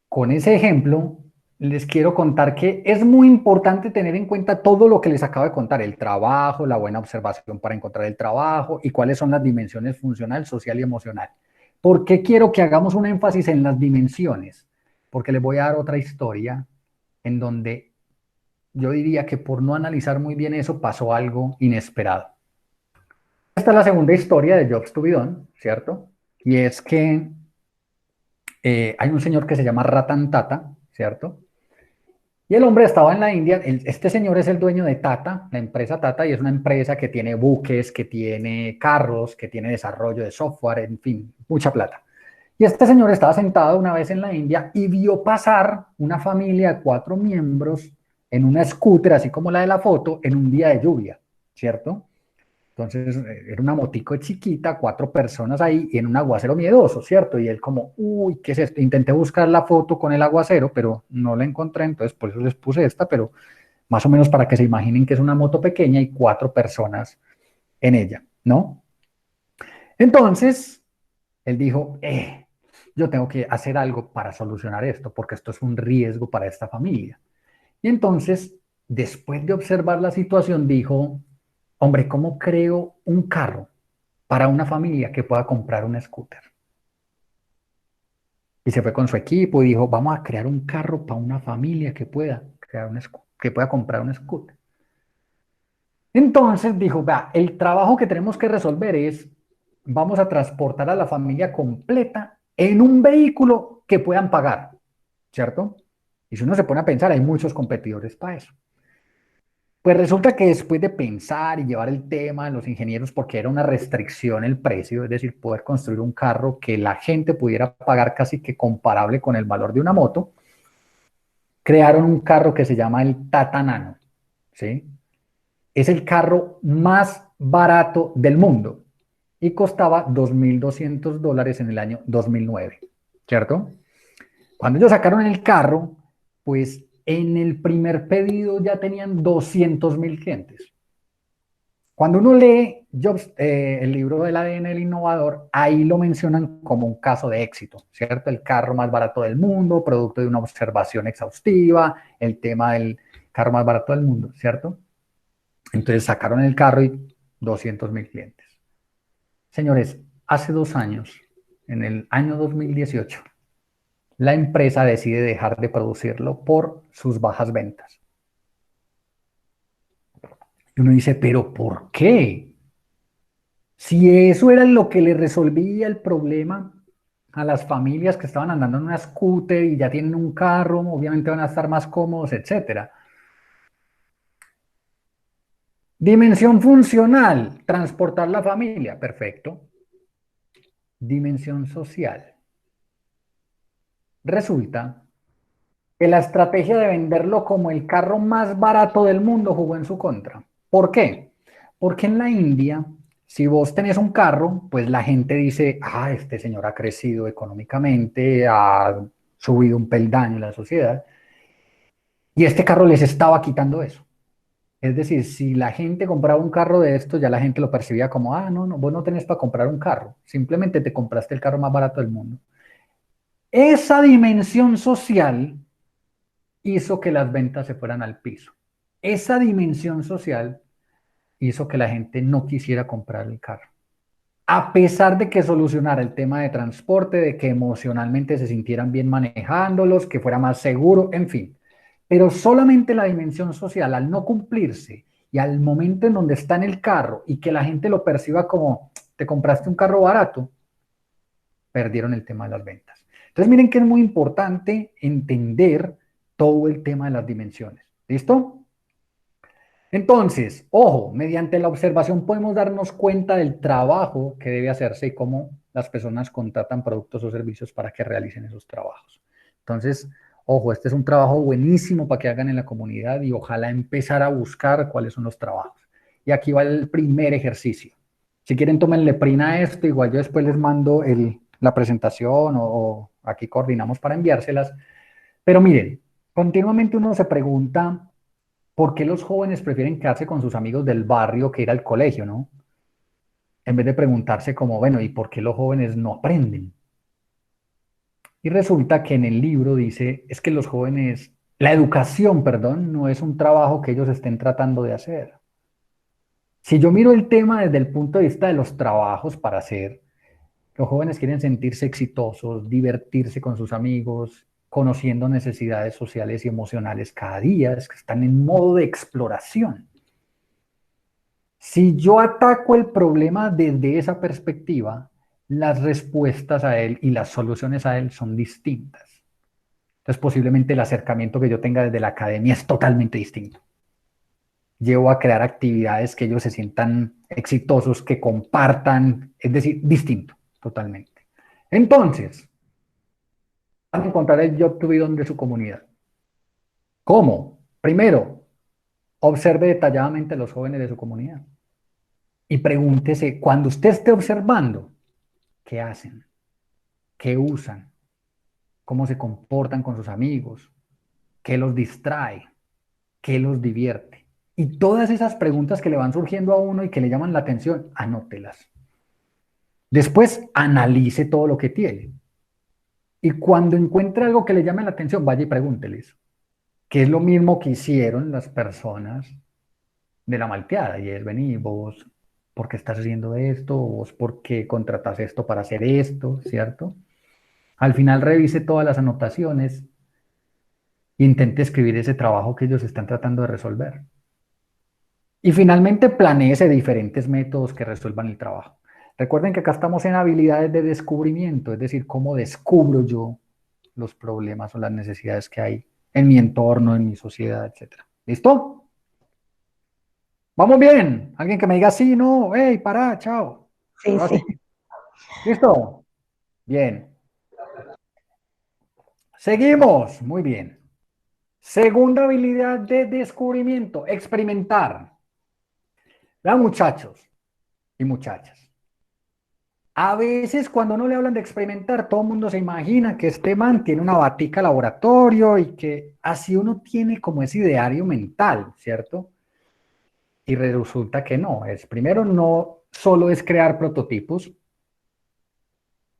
con ese ejemplo, les quiero contar que es muy importante tener en cuenta todo lo que les acabo de contar, el trabajo, la buena observación para encontrar el trabajo y cuáles son las dimensiones funcional, social y emocional. ¿Por qué quiero que hagamos un énfasis en las dimensiones? Porque les voy a dar otra historia en donde yo diría que por no analizar muy bien eso pasó algo inesperado. Esta es la segunda historia de Jobs to be Done, ¿cierto? Y es que hay un señor que se llama Ratan Tata, ¿cierto? Y el hombre estaba en la India. Este señor es el dueño de Tata, la empresa Tata, y es una empresa que tiene buques, que tiene carros, que tiene desarrollo de software, en fin, mucha plata. Y este señor estaba sentado una vez en la India y vio pasar una familia de 4 miembros en una scooter, así como la de la foto, en un día de lluvia, ¿cierto? Entonces, era una motico chiquita, 4 personas ahí y en un aguacero miedoso, ¿cierto? Y él como, uy, ¿qué es esto? Intenté buscar la foto con el aguacero, pero no la encontré, entonces por eso les puse esta, pero más o menos para que se imaginen que es una moto pequeña y 4 personas en ella, ¿no? Entonces, él dijo, yo tengo que hacer algo para solucionar esto, porque esto es un riesgo para esta familia. Y entonces, después de observar la situación, dijo, hombre, ¿cómo creo un carro para una familia que pueda comprar un scooter? Y se fue con su equipo y dijo, vamos a crear un carro para una familia que pueda, que pueda comprar un scooter. Entonces dijo, vea, el trabajo que tenemos que resolver es, vamos a transportar a la familia completa en un vehículo que puedan pagar, ¿cierto? Y si uno se pone a pensar, hay muchos competidores para eso. Pues resulta que después de pensar y llevar el tema a los ingenieros, porque era una restricción el precio, es decir, poder construir un carro que la gente pudiera pagar casi que comparable con el valor de una moto, crearon un carro que se llama el Tata Nano, ¿sí? Es el carro más barato del mundo y costaba $2.200 en el año 2009, ¿cierto? Cuando ellos sacaron el carro, pues en el primer pedido ya tenían 200.000 clientes. Cuando uno lee Jobs, el libro del ADN del innovador, ahí lo mencionan como un caso de éxito, ¿cierto? El carro más barato del mundo, producto de una observación exhaustiva, el tema del carro más barato del mundo, ¿cierto? Entonces sacaron el carro y 200.000 clientes. Señores, hace 2 años, en el año 2018, la empresa decide dejar de producirlo por sus bajas ventas. Y uno dice, ¿pero por qué? Si eso era lo que le resolvía el problema a las familias que estaban andando en una scooter y ya tienen un carro, obviamente van a estar más cómodos, etcétera. Dimensión funcional, transportar la familia, perfecto. Dimensión social. Resulta que la estrategia de venderlo como el carro más barato del mundo jugó en su contra. ¿Por qué? Porque en la India, si vos tenés un carro, pues la gente dice, ah, este señor ha crecido económicamente, ha subido un peldaño en la sociedad, y este carro les estaba quitando eso. Es decir, si la gente compraba un carro de estos, ya la gente lo percibía como, ah, no, no, vos no tenés para comprar un carro, simplemente te compraste el carro más barato del mundo. Esa dimensión social hizo que las ventas se fueran al piso. Esa dimensión social hizo que la gente no quisiera comprar el carro. a pesar de que solucionara el tema de transporte, de que emocionalmente se sintieran bien manejándolos, que fuera más seguro, en fin. Pero solamente la dimensión social, al no cumplirse y al momento en donde está en el carro y que la gente lo perciba como te compraste un carro barato, perdieron el tema de las ventas. Entonces miren que es muy importante entender todo el tema de las dimensiones. ¿Listo? Entonces, ojo, mediante la observación podemos darnos cuenta del trabajo que debe hacerse y cómo las personas contratan productos o servicios para que realicen esos trabajos. Entonces, ojo, este es un trabajo buenísimo para que hagan en la comunidad y ojalá empezar a buscar cuáles son los trabajos. Y aquí va el primer ejercicio. Si quieren, tómenle prina a esto, igual yo después les mando la presentación o aquí coordinamos para enviárselas. Pero miren, continuamente uno se pregunta, ¿por qué los jóvenes prefieren quedarse con sus amigos del barrio que ir al colegio, no? En vez de preguntarse como, bueno, ¿y por qué los jóvenes no aprenden? Y resulta que en el libro dice, es que los jóvenes, la educación, perdón, no es un trabajo que ellos estén tratando de hacer. Si yo miro el tema desde el punto de vista de los trabajos para hacer, los jóvenes quieren sentirse exitosos, divertirse con sus amigos, conociendo necesidades sociales y emocionales cada día, es que están en modo de exploración. Si yo ataco el problema desde esa perspectiva, las respuestas a él y las soluciones a él son distintas. Entonces, posiblemente el acercamiento que yo tenga desde la academia es totalmente distinto. Llevo a crear actividades que ellos se sientan exitosos, que compartan, es decir, distinto, totalmente. Entonces, van a encontrar el job to be done de su comunidad. ¿Cómo? Primero, observe detalladamente a los jóvenes de su comunidad. Y pregúntese, cuando usted esté observando, ¿qué hacen? ¿Qué usan? ¿Cómo se comportan con sus amigos? ¿Qué los distrae? ¿Qué los divierte? Y todas esas preguntas que le van surgiendo a uno y que le llaman la atención, anótelas. Después, analice todo lo que tiene. Y cuando encuentre algo que le llame la atención, vaya y pregúnteles. Que es lo mismo que hicieron las personas de la malteada. Y es, vení, vos, ¿por qué estás haciendo esto? ¿Vos por qué contratas esto para hacer esto? ¿Cierto? Al final revise todas las anotaciones e intente escribir ese trabajo que ellos están tratando de resolver. Y finalmente planéese diferentes métodos que resuelvan el trabajo. Recuerden que acá estamos en habilidades de descubrimiento, es decir, cómo descubro yo los problemas o las necesidades que hay en mi entorno, en mi sociedad, etc. ¿Listo? ¿Vamos bien? ¿Alguien que me diga sí, no? ¡Hey, pará, chao! Sí, Ahora sí. sí. ¿Listo? Bien. Seguimos. Muy bien. Segunda habilidad de descubrimiento, experimentar. Vean, muchachos y muchachas. A veces cuando no le hablan de experimentar, todo el mundo se imagina que este man tiene una batica laboratorio y que así uno tiene como ese ideario mental, ¿cierto? Y resulta que no, es primero no solo es crear prototipos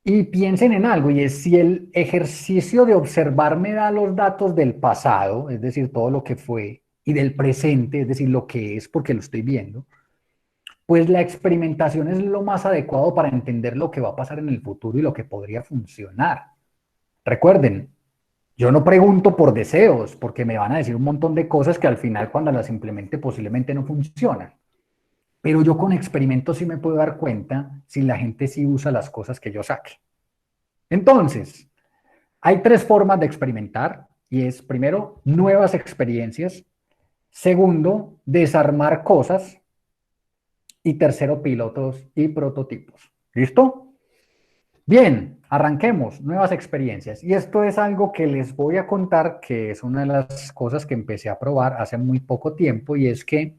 y piensen en algo y es si el ejercicio de observar me da los datos del pasado, es decir, todo lo que fue, y del presente, es decir, lo que es porque lo estoy viendo, pues la experimentación es lo más adecuado para entender lo que va a pasar en el futuro y lo que podría funcionar. Recuerden, yo no pregunto por deseos, porque me van a decir un montón de cosas que al final cuando las implemente posiblemente no funcionan. Pero yo con experimentos sí me puedo dar cuenta si la gente sí usa las cosas que yo saque. Entonces, hay tres formas de experimentar y es primero, nuevas experiencias. Segundo, desarmar cosas. Y tercero, pilotos y prototipos. ¿Listo? Bien, arranquemos, nuevas experiencias. Y esto es algo que les voy a contar, que es una de las cosas que empecé a probar hace muy poco tiempo, y es que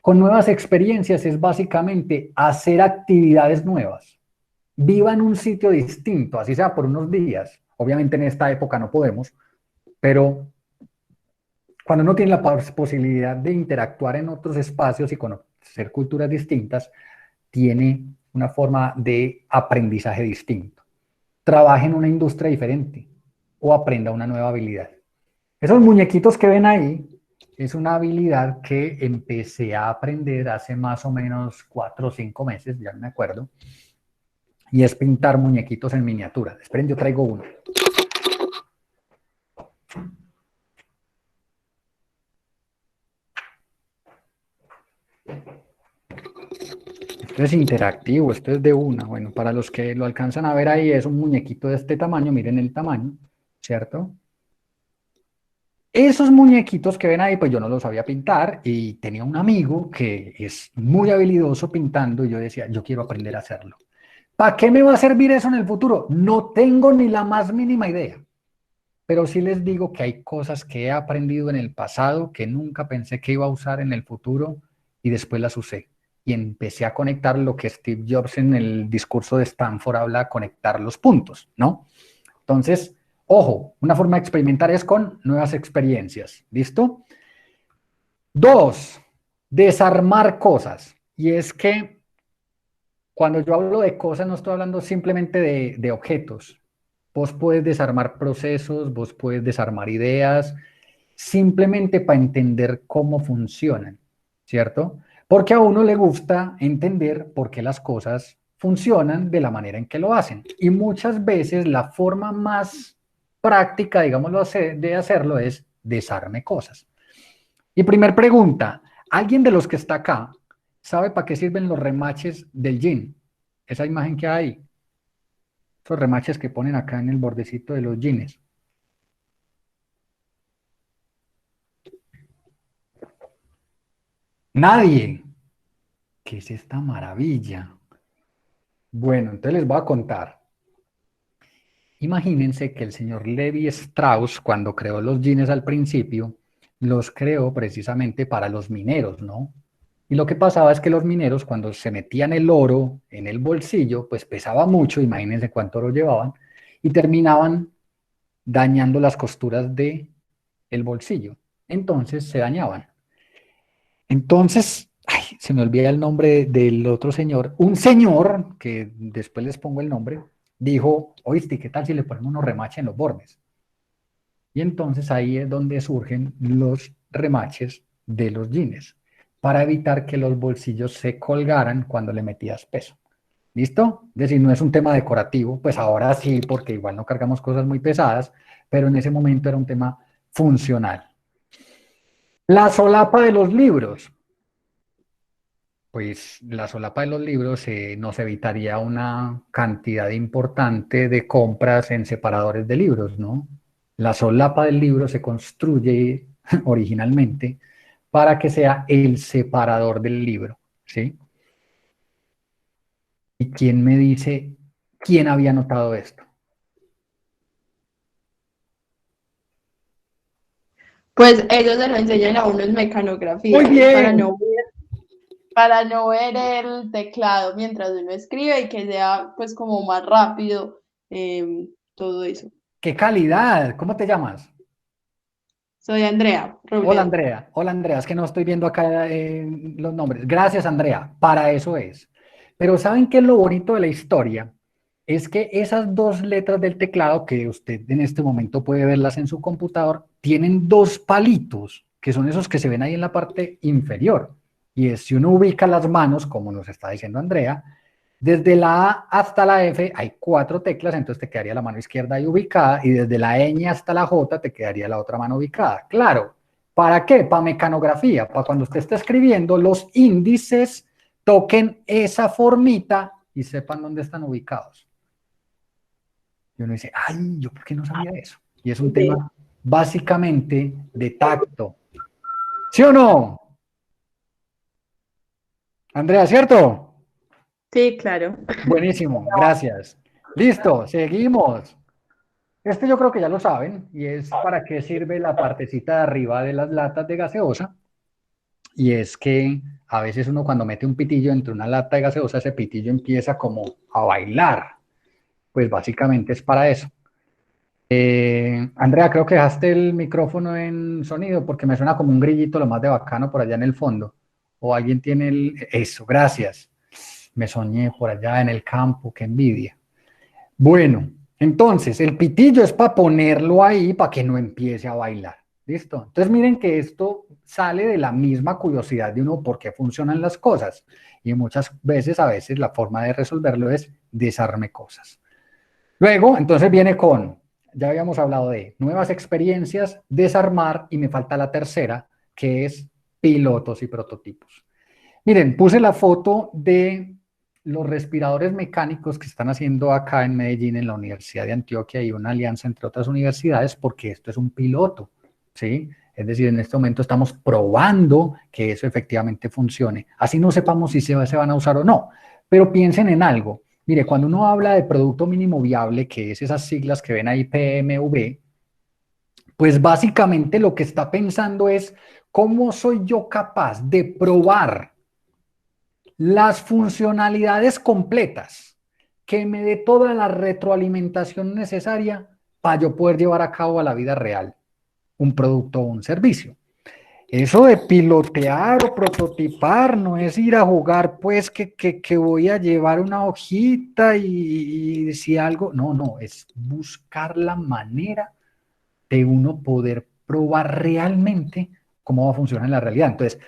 con nuevas experiencias es básicamente hacer actividades nuevas. Viva en un sitio distinto, así sea por unos días. Obviamente en esta época no podemos, pero cuando uno tiene la posibilidad de interactuar en otros espacios y conocer culturas distintas, tiene una forma de aprendizaje distinto. Trabaje en una industria diferente o aprenda una nueva habilidad. Esos muñequitos que ven ahí Es una habilidad que empecé a aprender hace más o menos 4 o 5 meses, ya no me acuerdo, y es pintar muñequitos en miniatura. Esperen, yo traigo uno. Esto es interactivo, esto es de una. Bueno, para los que lo alcanzan a ver ahí, es un muñequito de este tamaño, miren el tamaño, ¿cierto? Esos muñequitos que ven ahí, pues yo no los sabía pintar y tenía un amigo que es muy habilidoso pintando y yo decía, yo quiero aprender a hacerlo. ¿Para qué me va a servir eso en el futuro? No tengo ni la más mínima idea, pero sí les digo que hay cosas que he aprendido en el pasado que nunca pensé que iba a usar en el futuro y después las usé. Y empecé a conectar lo que Steve Jobs en el discurso de Stanford habla, conectar los puntos, ¿no? Entonces, ojo, una forma de experimentar es con nuevas experiencias, ¿listo? 2, desarmar cosas. Y es que cuando yo hablo de cosas, no estoy hablando simplemente de objetos. Vos puedes desarmar procesos, vos puedes desarmar ideas, simplemente para entender cómo funcionan, ¿cierto? Porque a uno le gusta entender por qué las cosas funcionan de la manera en que lo hacen. Y muchas veces la forma más práctica, digámoslo, de hacerlo es desarme cosas. Y primer pregunta, ¿alguien de los que está acá sabe para qué sirven los remaches del jean? Esa imagen que hay, esos remaches que ponen acá en el bordecito de los jeans. Nadie. ¿Qué es esta maravilla? Bueno, entonces les voy a contar. Imagínense que el señor Levi Strauss, cuando creó los jeans al principio, los creó precisamente para los mineros, ¿no? Y lo que pasaba es que los mineros, cuando se metían el oro en el bolsillo, pues pesaba mucho, imagínense cuánto oro llevaban, y terminaban dañando las costuras de el bolsillo. Entonces se dañaban. Entonces, ay, se me olvida el nombre del otro señor. Un señor, que después les pongo el nombre, dijo, oíste, ¿qué tal si le ponemos unos remaches en los bordes? Y entonces ahí es donde surgen los remaches de los jeans, para evitar que los bolsillos se colgaran cuando le metías peso. ¿Listo? Es decir, no es un tema decorativo, pues ahora sí, porque igual no cargamos cosas muy pesadas, pero en ese momento era un tema funcional. La solapa de los libros. Pues la solapa de los libros nos evitaría una cantidad importante de compras en separadores de libros, ¿no? La solapa del libro se construye originalmente para que sea el separador del libro, ¿sí? ¿Y quién me dice quién había notado esto? Pues ellos se lo enseñan a uno en Muy mecanografía bien. para no ver el teclado mientras uno escribe y que sea pues como más rápido todo eso. ¡Qué calidad! ¿Cómo te llamas? Soy Andrea Hola Robledo. Andrea, hola Andrea, es que no estoy viendo acá los nombres. Gracias Andrea, para eso es. Pero ¿saben qué es lo bonito de la historia? Es que esas dos letras del teclado, que usted en este momento puede verlas en su computador, tienen dos palitos, que son esos que se ven ahí en la parte inferior. Y es si uno ubica las manos, como nos está diciendo Andrea, desde la A hasta la F hay 4 teclas, entonces te quedaría la mano izquierda ahí ubicada, y desde la ñ hasta la J te quedaría la otra mano ubicada. Claro, ¿para qué? Para mecanografía, para cuando usted esté escribiendo, los índices toquen esa formita y sepan dónde están ubicados. Y uno dice, ay, ¿yo por qué no sabía eso? Y es un Sí, tema básicamente de tacto. ¿Sí o no? Andrea, ¿cierto? sí, claro. Buenísimo, gracias. Listo, seguimos. Este yo creo que ya lo saben, y es para qué sirve la partecita de arriba de las latas de gaseosa. Y es que a veces uno cuando mete un pitillo entre una lata de gaseosa, ese pitillo empieza como a bailar. Pues básicamente es para eso. Andrea, creo que dejaste el micrófono en sonido porque me suena como un grillito lo más de bacano por allá en el fondo. O alguien tiene el... Eso, gracias. Me soñé por allá en el campo, qué envidia. Bueno, entonces el pitillo es para ponerlo ahí para que no empiece a bailar. ¿Listo? Entonces miren que esto sale de la misma curiosidad de uno por qué funcionan las cosas. Y muchas veces, a veces, la forma de resolverlo es desarme cosas. Luego, entonces viene con, ya habíamos hablado de nuevas experiencias, desarmar, y me falta la tercera, que es pilotos y prototipos. Miren, puse la foto de los respiradores mecánicos que están haciendo acá en Medellín, en la Universidad de Antioquia, y una alianza entre otras universidades, porque esto es un piloto, ¿sí? Es decir, en este momento estamos probando que eso efectivamente funcione. Así no sepamos si se van a usar o no, pero piensen en algo. Mire, cuando uno habla de producto mínimo viable, que es esas siglas que ven ahí, PMV, pues básicamente lo que está pensando es cómo soy yo capaz de probar las funcionalidades completas que me dé toda la retroalimentación necesaria para yo poder llevar a cabo a la vida real un producto o un servicio. Eso de pilotear o prototipar no es ir a jugar, pues que voy a llevar una hojita y si algo, no, es buscar la manera de uno poder probar realmente cómo va a funcionar en la realidad. Entonces,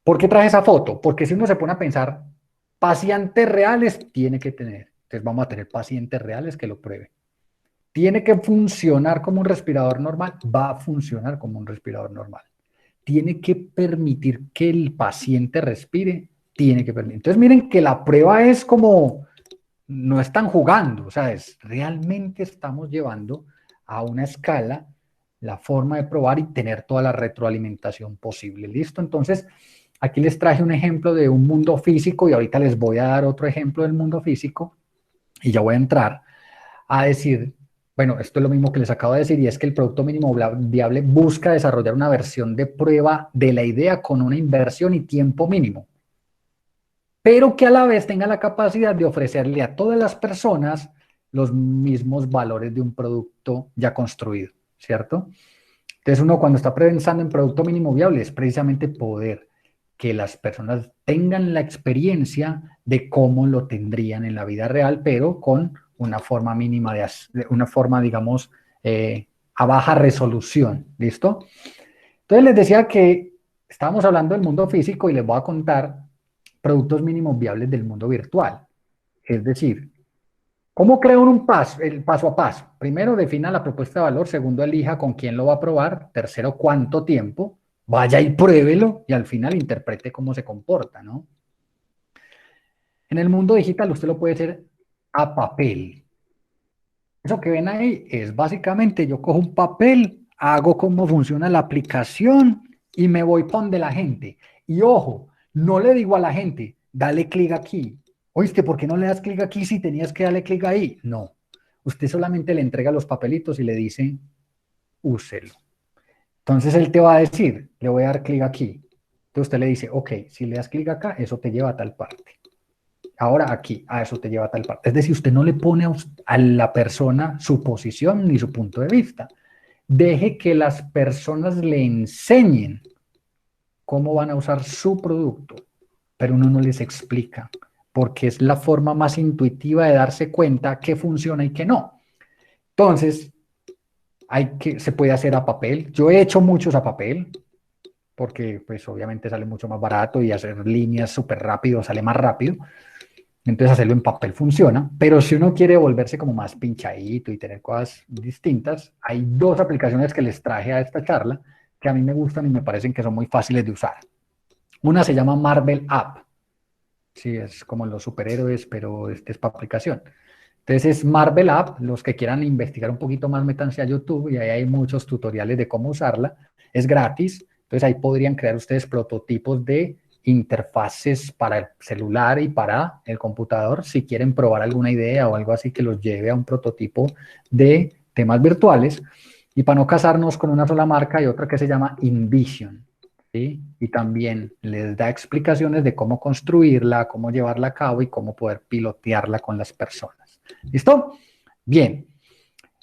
¿por qué traje esa foto? Porque si uno se pone a pensar, pacientes reales tiene que tener. Entonces vamos a tener pacientes reales que lo prueben. Tiene que funcionar como un respirador normal, va a funcionar como un respirador normal. Tiene que permitir que el paciente respire, tiene que permitir. Entonces miren que la prueba es como, no están jugando, o sea, realmente estamos llevando a una escala la forma de probar y tener toda la retroalimentación posible. ¿Listo? Entonces, aquí les traje un ejemplo de un mundo físico y ahorita les voy a dar otro ejemplo del mundo físico y ya voy a entrar a decir, bueno, esto es lo mismo que les acabo de decir y es que el producto mínimo viable busca desarrollar una versión de prueba de la idea con una inversión y tiempo mínimo, pero que a la vez tenga la capacidad de ofrecerle a todas las personas los mismos valores de un producto ya construido, ¿cierto? Entonces uno cuando está pensando en producto mínimo viable es precisamente poder que las personas tengan la experiencia de cómo lo tendrían en la vida real, pero con una forma mínima, una forma, digamos, a baja resolución, ¿listo? Entonces les decía que estábamos hablando del mundo físico y les voy a contar productos mínimos viables del mundo virtual. Es decir, ¿cómo creo un paso? El paso a paso. Primero, defina la propuesta de valor. Segundo, elija con quién lo va a probar. Tercero, cuánto tiempo. Vaya y pruébelo y al final interprete cómo se comporta, ¿no? En el mundo digital usted lo puede hacer a papel. Eso que ven ahí es básicamente yo cojo un papel, hago cómo funciona la aplicación y me voy con de la gente. Y ojo, no le digo a la gente, dale clic aquí. Oíste, ¿por qué no le das clic aquí si tenías que darle clic ahí? No. Usted solamente le entrega los papelitos y le dice, úselo. Entonces él te va a decir, le voy a dar clic aquí. Entonces usted le dice, ok, si le das clic acá, eso te lleva a tal parte. Ahora aquí, a eso te lleva a tal parte. Es decir, usted no le pone a la persona su posición ni su punto de vista. Deje que las personas le enseñen cómo van a usar su producto, pero uno no les explica, porque es la forma más intuitiva de darse cuenta qué funciona y qué no. Entonces, se puede hacer a papel. Yo he hecho muchos a papel, porque pues obviamente sale mucho más barato y hacer líneas súper rápido sale más rápido. Entonces hacerlo en papel funciona, pero si uno quiere volverse como más pinchadito y tener cosas distintas, hay dos aplicaciones que les traje a esta charla que a mí me gustan y me parecen que son muy fáciles de usar. Una se llama Marvel App. Sí, es como los superhéroes, pero este es para aplicación. Entonces es Marvel App. Los que quieran investigar un poquito más, métanse a YouTube y ahí hay muchos tutoriales de cómo usarla. Es gratis. Entonces ahí podrían crear ustedes prototipos de interfaces para el celular y para el computador si quieren probar alguna idea o algo así que los lleve a un prototipo de temas virtuales. Y para no casarnos con una sola marca, hay otra que se llama InVision. ¿Sí? Y también les da explicaciones de cómo construirla, cómo llevarla a cabo y cómo poder pilotearla con las personas. ¿Listo? Bien.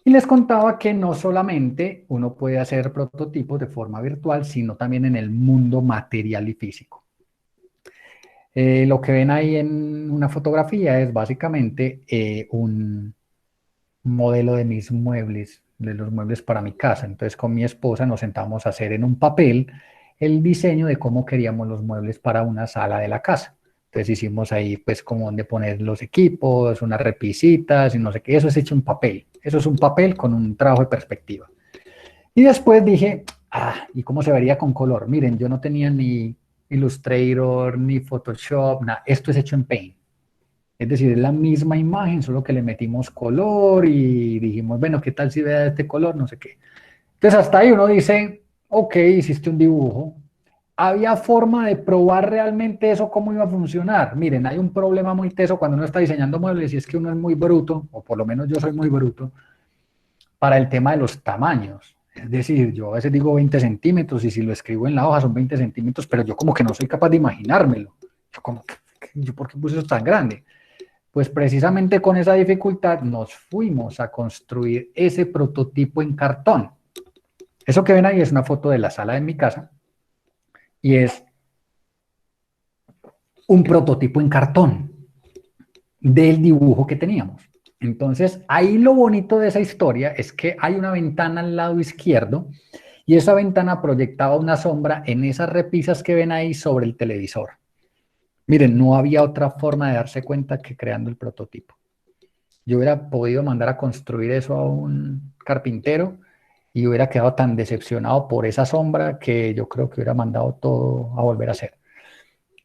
Y les contaba que no solamente uno puede hacer prototipos de forma virtual, sino también en el mundo material y físico. Lo que ven ahí en una fotografía es básicamente un modelo de mis muebles de los muebles para mi casa. Entonces con mi esposa nos sentamos a hacer en un papel el diseño de cómo queríamos los muebles para una sala de la casa. Entonces hicimos ahí pues como donde poner los equipos, unas repisitas y no sé qué. Eso es hecho en papel. Eso es un papel con un trabajo de perspectiva. Y después dije, ¿y cómo se vería con color? Miren, yo no tenía ni Illustrator, ni Photoshop, nada. Esto es hecho en Paint. Es decir, es la misma imagen, solo que le metimos color y dijimos, bueno, ¿qué tal si vea este color? No sé qué. Entonces hasta ahí uno dice, ok, hiciste un dibujo. ¿Había forma de probar realmente eso cómo iba a funcionar? Miren, hay un problema muy teso cuando uno está diseñando muebles y es que uno es muy bruto, o por lo menos yo soy muy bruto, para el tema de los tamaños. Es decir, yo a veces digo 20 centímetros y si lo escribo en la hoja son 20 centímetros, pero yo como que no soy capaz de imaginármelo. Yo como, ¿yo por qué puse eso tan grande? Pues precisamente con esa dificultad nos fuimos a construir ese prototipo en cartón. Eso que ven ahí es una foto de la sala de mi casa y es un prototipo en cartón del dibujo que teníamos. Entonces, ahí lo bonito de esa historia es que hay una ventana al lado izquierdo y esa ventana proyectaba una sombra en esas repisas que ven ahí sobre el televisor. Miren, no había otra forma de darse cuenta que creando el prototipo. Yo hubiera podido mandar a construir eso a un carpintero y hubiera quedado tan decepcionado por esa sombra que yo creo que hubiera mandado todo a volver a hacer.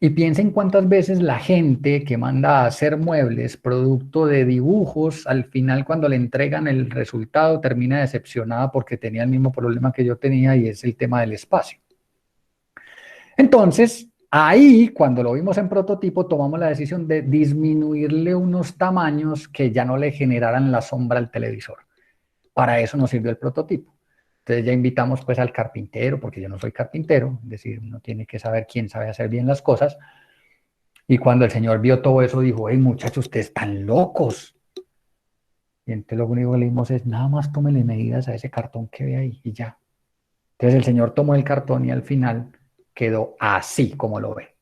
Y piensen cuántas veces la gente que manda a hacer muebles producto de dibujos, al final cuando le entregan el resultado termina decepcionada porque tenía el mismo problema que yo tenía y es el tema del espacio. Entonces, ahí cuando lo vimos en prototipo tomamos la decisión de disminuirle unos tamaños que ya no le generaran la sombra al televisor. Para eso nos sirvió el prototipo. Entonces ya invitamos pues al carpintero, porque yo no soy carpintero, es decir, uno tiene que saber quién sabe hacer bien las cosas. Y cuando el señor vio todo eso, dijo, hey muchachos, ustedes están locos. Y entonces lo único que le dimos es, nada más tómele medidas a ese cartón que ve ahí y ya. Entonces el señor tomó el cartón y al final quedó así como lo ve.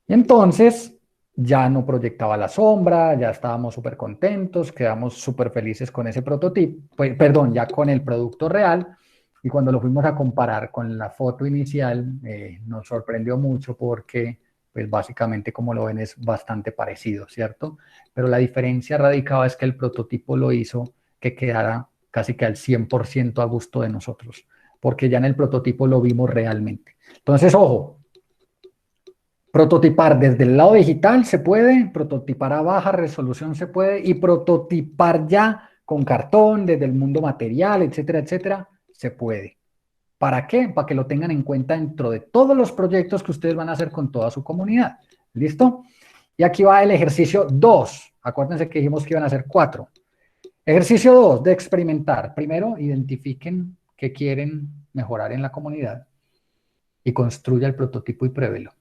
Y entonces ya no proyectaba la sombra, ya estábamos súper contentos, quedamos súper felices con ese prototipo, pues, perdón, ya con el producto real. Y cuando lo fuimos a comparar con la foto inicial, nos sorprendió mucho porque, pues básicamente como lo ven es bastante parecido, ¿cierto? Pero la diferencia radicaba es que el prototipo lo hizo que quedara casi que al 100% a gusto de nosotros, porque ya en el prototipo lo vimos realmente. Entonces, ojo. Prototipar desde el lado digital se puede, prototipar a baja resolución se puede y prototipar ya con cartón desde el mundo material, etcétera, etcétera, se puede. ¿Para qué? Para que lo tengan en cuenta dentro de todos los proyectos que ustedes van a hacer con toda su comunidad. ¿Listo? Y aquí va el ejercicio 2. Acuérdense que dijimos que iban a ser 4. Ejercicio 2 de experimentar. Primero, identifiquen qué quieren mejorar en la comunidad y construya el prototipo y pruébelo.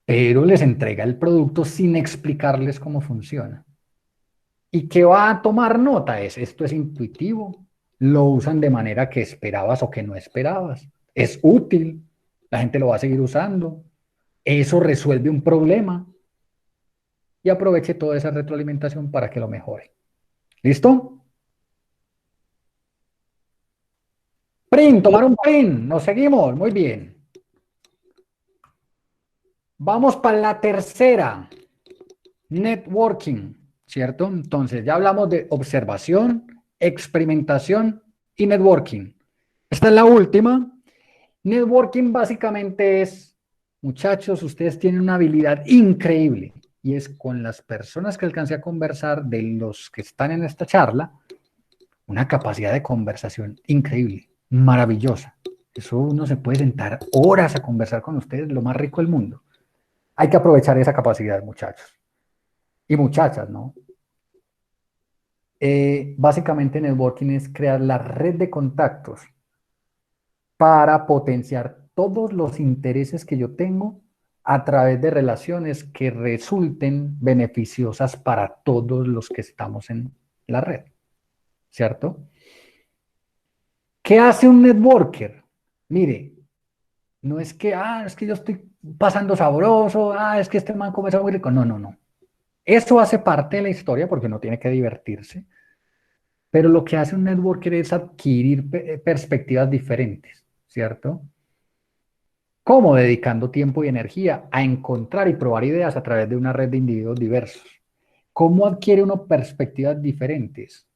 Pero les entrega el producto sin explicarles cómo funciona. ¿Y qué va a tomar nota? Esto es intuitivo, lo usan de manera que esperabas o que no esperabas. Es útil, la gente lo va a seguir usando. Eso resuelve un problema. Y aproveche toda esa retroalimentación para que lo mejore. ¿Listo? Print, tomar un print. Nos seguimos. Muy bien. Vamos para la tercera. Networking, ¿cierto? Entonces ya hablamos de observación, experimentación y networking. Esta es la última. Networking básicamente es, muchachos, ustedes tienen una habilidad increíble y es con las personas que alcancé a conversar, de los que están en esta charla, una capacidad de conversación increíble, maravillosa. Eso uno se puede sentar horas a conversar con ustedes, lo más rico del mundo. Hay que aprovechar esa capacidad, muchachos. Y muchachas, ¿no? Básicamente networking es crear la red de contactos para potenciar todos los intereses que yo tengo a través de relaciones que resulten beneficiosas para todos los que estamos en la red, ¿cierto? ¿Qué hace un networker? Mire, no es que, es que yo estoy pasando sabroso, es que este man come muy rico. No, no, no. Eso hace parte de la historia porque uno tiene que divertirse. Pero lo que hace un networker es adquirir perspectivas diferentes, ¿cierto? ¿Cómo? Dedicando tiempo y energía a encontrar y probar ideas a través de una red de individuos diversos. ¿Cómo adquiere uno perspectivas diferentes?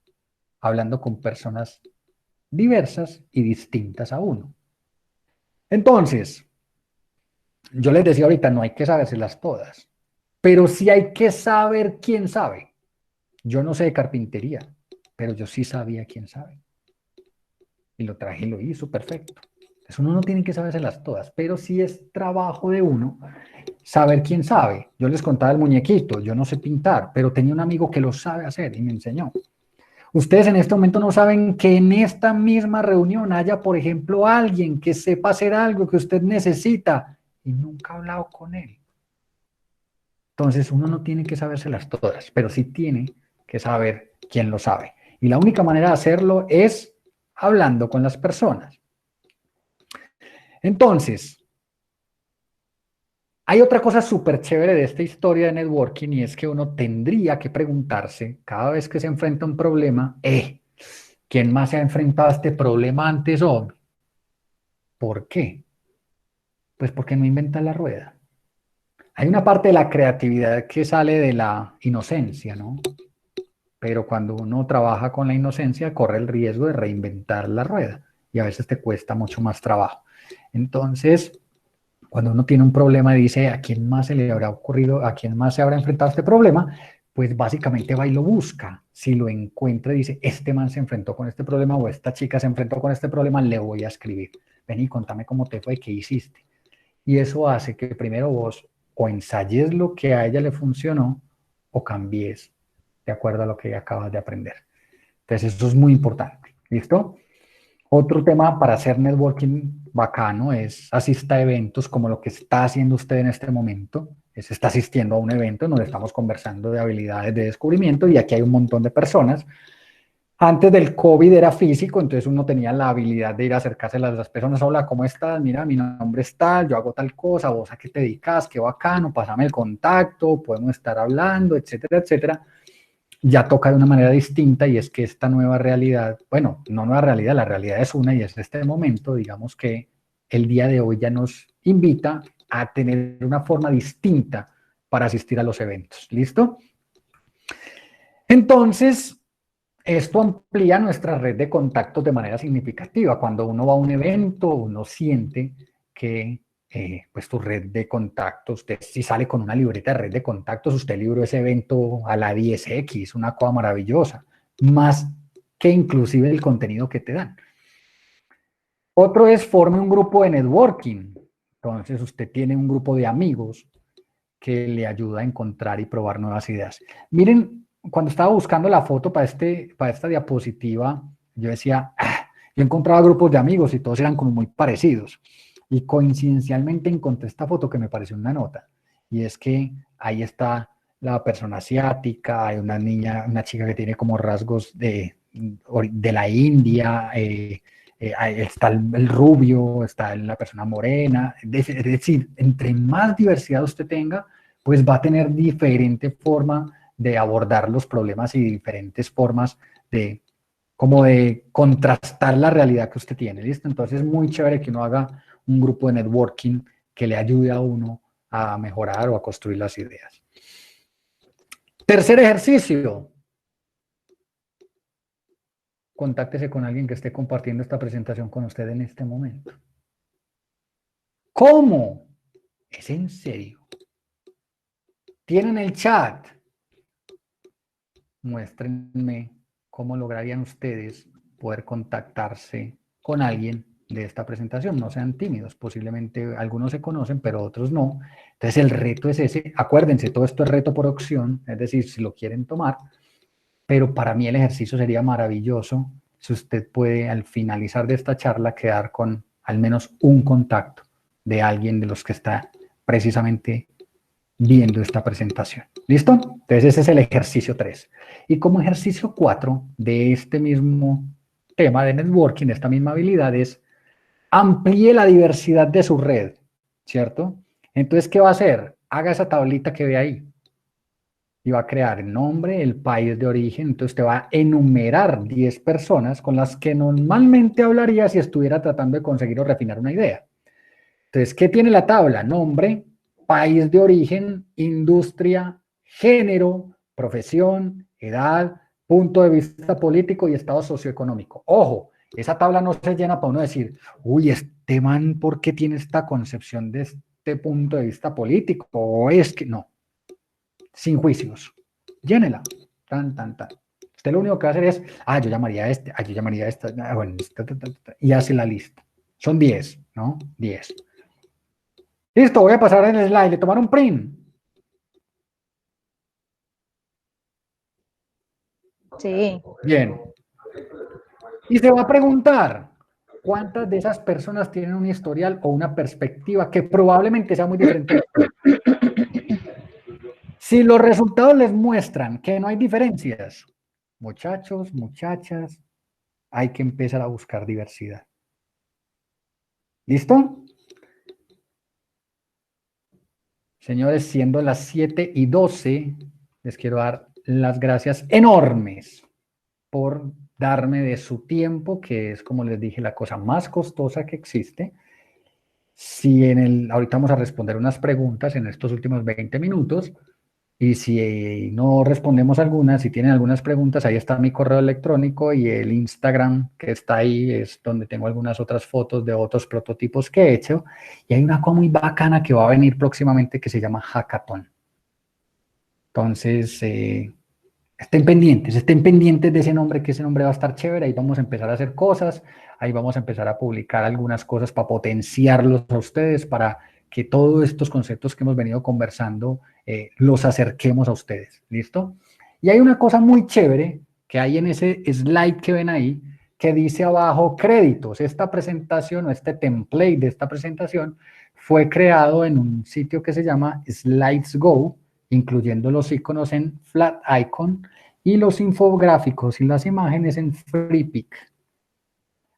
Hablando con personas diversas y distintas a uno. Entonces, yo les decía ahorita, no hay que sabérselas todas, pero sí hay que saber quién sabe. Yo no sé de carpintería, pero yo sí sabía quién sabe. Y lo traje y lo hizo perfecto. Entonces uno no tiene que sabérselas todas, pero sí es trabajo de uno saber quién sabe. Yo les contaba el muñequito, yo no sé pintar, pero tenía un amigo que lo sabe hacer y me enseñó. Ustedes en este momento no saben que en esta misma reunión haya, por ejemplo, alguien que sepa hacer algo que usted necesita y nunca ha hablado con él. Entonces uno no tiene que sabérselas todas, pero sí tiene que saber quién lo sabe. Y la única manera de hacerlo es hablando con las personas. Entonces, hay otra cosa súper chévere de esta historia de networking y es que uno tendría que preguntarse cada vez que se enfrenta a un problema, ¿quién más se ha enfrentado a este problema antes, hombre? ¿Por qué? Pues porque no inventa la rueda. Hay una parte de la creatividad que sale de la inocencia, ¿no? Pero cuando uno trabaja con la inocencia, corre el riesgo de reinventar la rueda y a veces te cuesta mucho más trabajo. Entonces, cuando uno tiene un problema y dice, ¿a quién más se le habrá ocurrido, a quién más se habrá enfrentado a este problema? Pues básicamente va y lo busca. Si lo encuentra y dice, este man se enfrentó con este problema o esta chica se enfrentó con este problema, le voy a escribir. Ven y contame cómo te fue, qué hiciste. Y eso hace que primero vos o ensayes lo que a ella le funcionó o cambies de acuerdo a lo que acabas de aprender. Entonces eso es muy importante. ¿Listo? Otro tema para hacer networking bacano es asista a eventos como lo que está haciendo usted en este momento. Está asistiendo a un evento en donde estamos conversando de habilidades de descubrimiento y aquí hay un montón de personas. Antes del COVID era físico, entonces uno tenía la habilidad de ir a acercarse a las personas. Hola, ¿cómo estás? Mira, mi nombre es tal, yo hago tal cosa, ¿vos a qué te dedicas? Qué bacano, pásame el contacto, podemos estar hablando, etcétera, etcétera. Ya toca de una manera distinta y es que esta nueva realidad, bueno, no nueva realidad, la realidad es una y es este momento, digamos que el día de hoy ya nos invita a tener una forma distinta para asistir a los eventos. ¿Listo? Entonces, esto amplía nuestra red de contactos de manera significativa. Cuando uno va a un evento, uno siente que pues tu red de contactos, usted si sale con una libreta de red de contactos, usted libró ese evento a la 10X, una cosa maravillosa, más que inclusive el contenido que te dan. Otro es forme un grupo de networking. Entonces usted tiene un grupo de amigos que le ayuda a encontrar y probar nuevas ideas. Miren, cuando estaba buscando la foto para esta diapositiva, yo decía, yo encontraba grupos de amigos y todos eran como muy parecidos. Y coincidencialmente encontré esta foto que me pareció una nota. Y es que ahí está la persona asiática, hay una niña, una chica que tiene como rasgos de la India, está el rubio, está la persona morena. Es decir, entre más diversidad usted tenga, pues va a tener diferente forma de abordar los problemas y diferentes formas de como de contrastar la realidad que usted tiene, ¿listo? Entonces es muy chévere que uno haga un grupo de networking que le ayude a uno a mejorar o a construir las ideas. Tercer ejercicio. Contáctese con alguien que esté compartiendo esta presentación con usted en este momento. ¿Cómo? ¿Es en serio? ¿Tienen el chat? Muéstrenme cómo lograrían ustedes poder contactarse con alguien de esta presentación. No sean tímidos, posiblemente algunos se conocen, pero otros no. Entonces el reto es ese. Acuérdense, todo esto es reto por opción, es decir, si lo quieren tomar, pero para mí el ejercicio sería maravilloso si usted puede al finalizar de esta charla quedar con al menos un contacto de alguien de los que está precisamente viendo esta presentación. ¿Listo? Entonces ese es el ejercicio 3. Y como ejercicio 4 de este mismo tema de networking, esta misma habilidad es amplíe la diversidad de su red, ¿cierto? Entonces, ¿qué va a hacer? Haga esa tablita que ve ahí. y va a crear el nombre, el país de origen, entonces te va a enumerar 10 personas con las que normalmente hablaría si estuviera tratando de conseguir o refinar una idea. Entonces, ¿qué tiene la tabla? Nombre, país de origen, industria, género, profesión, edad, punto de vista político y estado socioeconómico. Ojo, esa tabla no se llena para uno decir, uy, este man, ¿por qué tiene esta concepción de este punto de vista político? O es que no, sin juicios. Llénela. Tan, tan, tan. Usted lo único que va a hacer es, yo llamaría a este, yo llamaría a esta, bueno, y hace la lista. Son 10, ¿no? 10. Listo, voy a pasar en el slide, le tomar un print. Sí. Bien. Y se va a preguntar, ¿cuántas de esas personas tienen un historial o una perspectiva que probablemente sea muy diferente? Si los resultados les muestran que no hay diferencias, muchachos, muchachas, hay que empezar a buscar diversidad. ¿Listo? Señores, siendo las 7:12, les quiero dar las gracias enormes por darme de su tiempo, que es, como les dije, la cosa más costosa que existe. Si ahorita vamos a responder unas preguntas en estos últimos 20 minutos, y si no respondemos algunas, si tienen algunas preguntas, ahí está mi correo electrónico y el Instagram que está ahí, es donde tengo algunas otras fotos de otros prototipos que he hecho. Y hay una cosa muy bacana que va a venir próximamente que se llama Hackathon. Entonces, estén pendientes de ese nombre, que ese nombre va a estar chévere. Ahí vamos a empezar a hacer cosas, ahí vamos a empezar a publicar algunas cosas para potenciarlos a ustedes, para que todos estos conceptos que hemos venido conversando los acerquemos a ustedes. ¿Listo? Y hay una cosa muy chévere que hay en ese slide que ven ahí, que dice abajo créditos. Esta presentación o este template de esta presentación fue creado en un sitio que se llama SlidesGo, incluyendo los iconos en Flat Icon y los infográficos y las imágenes en FreePic.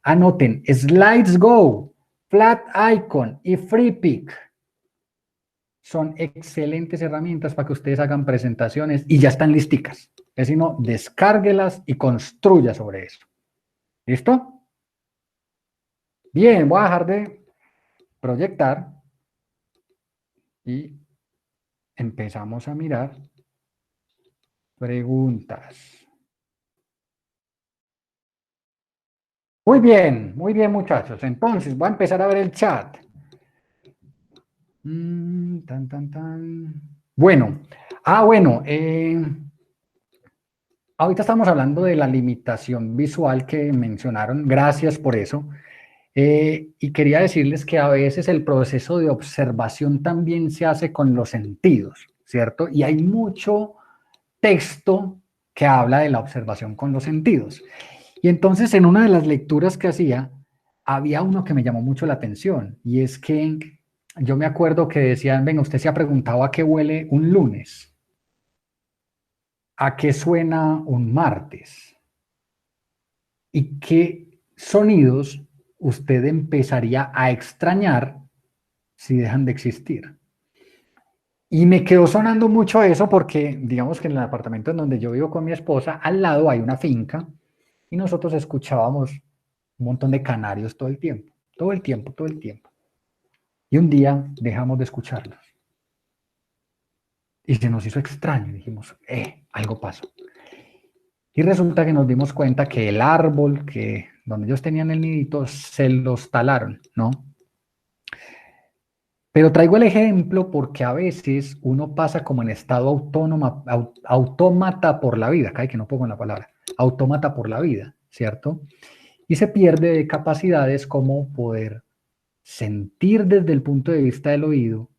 Anoten, SlidesGo, Flat Icon y FreePic son excelentes herramientas para que ustedes hagan presentaciones y ya están listicas. Es sino descárguelas y construya sobre eso. ¿Listo? Bien, voy a dejar de proyectar y empezamos a mirar preguntas. Muy bien, muchachos. Entonces, voy a empezar a ver el chat. Bueno, ahorita estamos hablando de la limitación visual que mencionaron. Gracias por eso. Y quería decirles que a veces el proceso de observación también se hace con los sentidos, ¿cierto? Y hay mucho texto que habla de la observación con los sentidos. Y entonces en una de las lecturas que hacía, había uno que me llamó mucho la atención, y es que yo me acuerdo que decían, venga, usted se ha preguntado a qué huele un lunes, a qué suena un martes, y qué sonidos usted empezaría a extrañar si dejan de existir. Y me quedó sonando mucho eso porque, digamos que en el apartamento en donde yo vivo con mi esposa, al lado hay una finca y nosotros escuchábamos un montón de canarios todo el tiempo, todo el tiempo, todo el tiempo. Y un día dejamos de escucharlos. Y se nos hizo extraño, dijimos, algo pasó. Y resulta que nos dimos cuenta que el árbol donde ellos tenían el nidito se los talaron, ¿no? Pero traigo el ejemplo porque a veces uno pasa como en estado autómata por la vida, cae que no pongo en la palabra, autómata por la vida, ¿cierto? Y se pierde de capacidades como poder sentir desde el punto de vista del oído,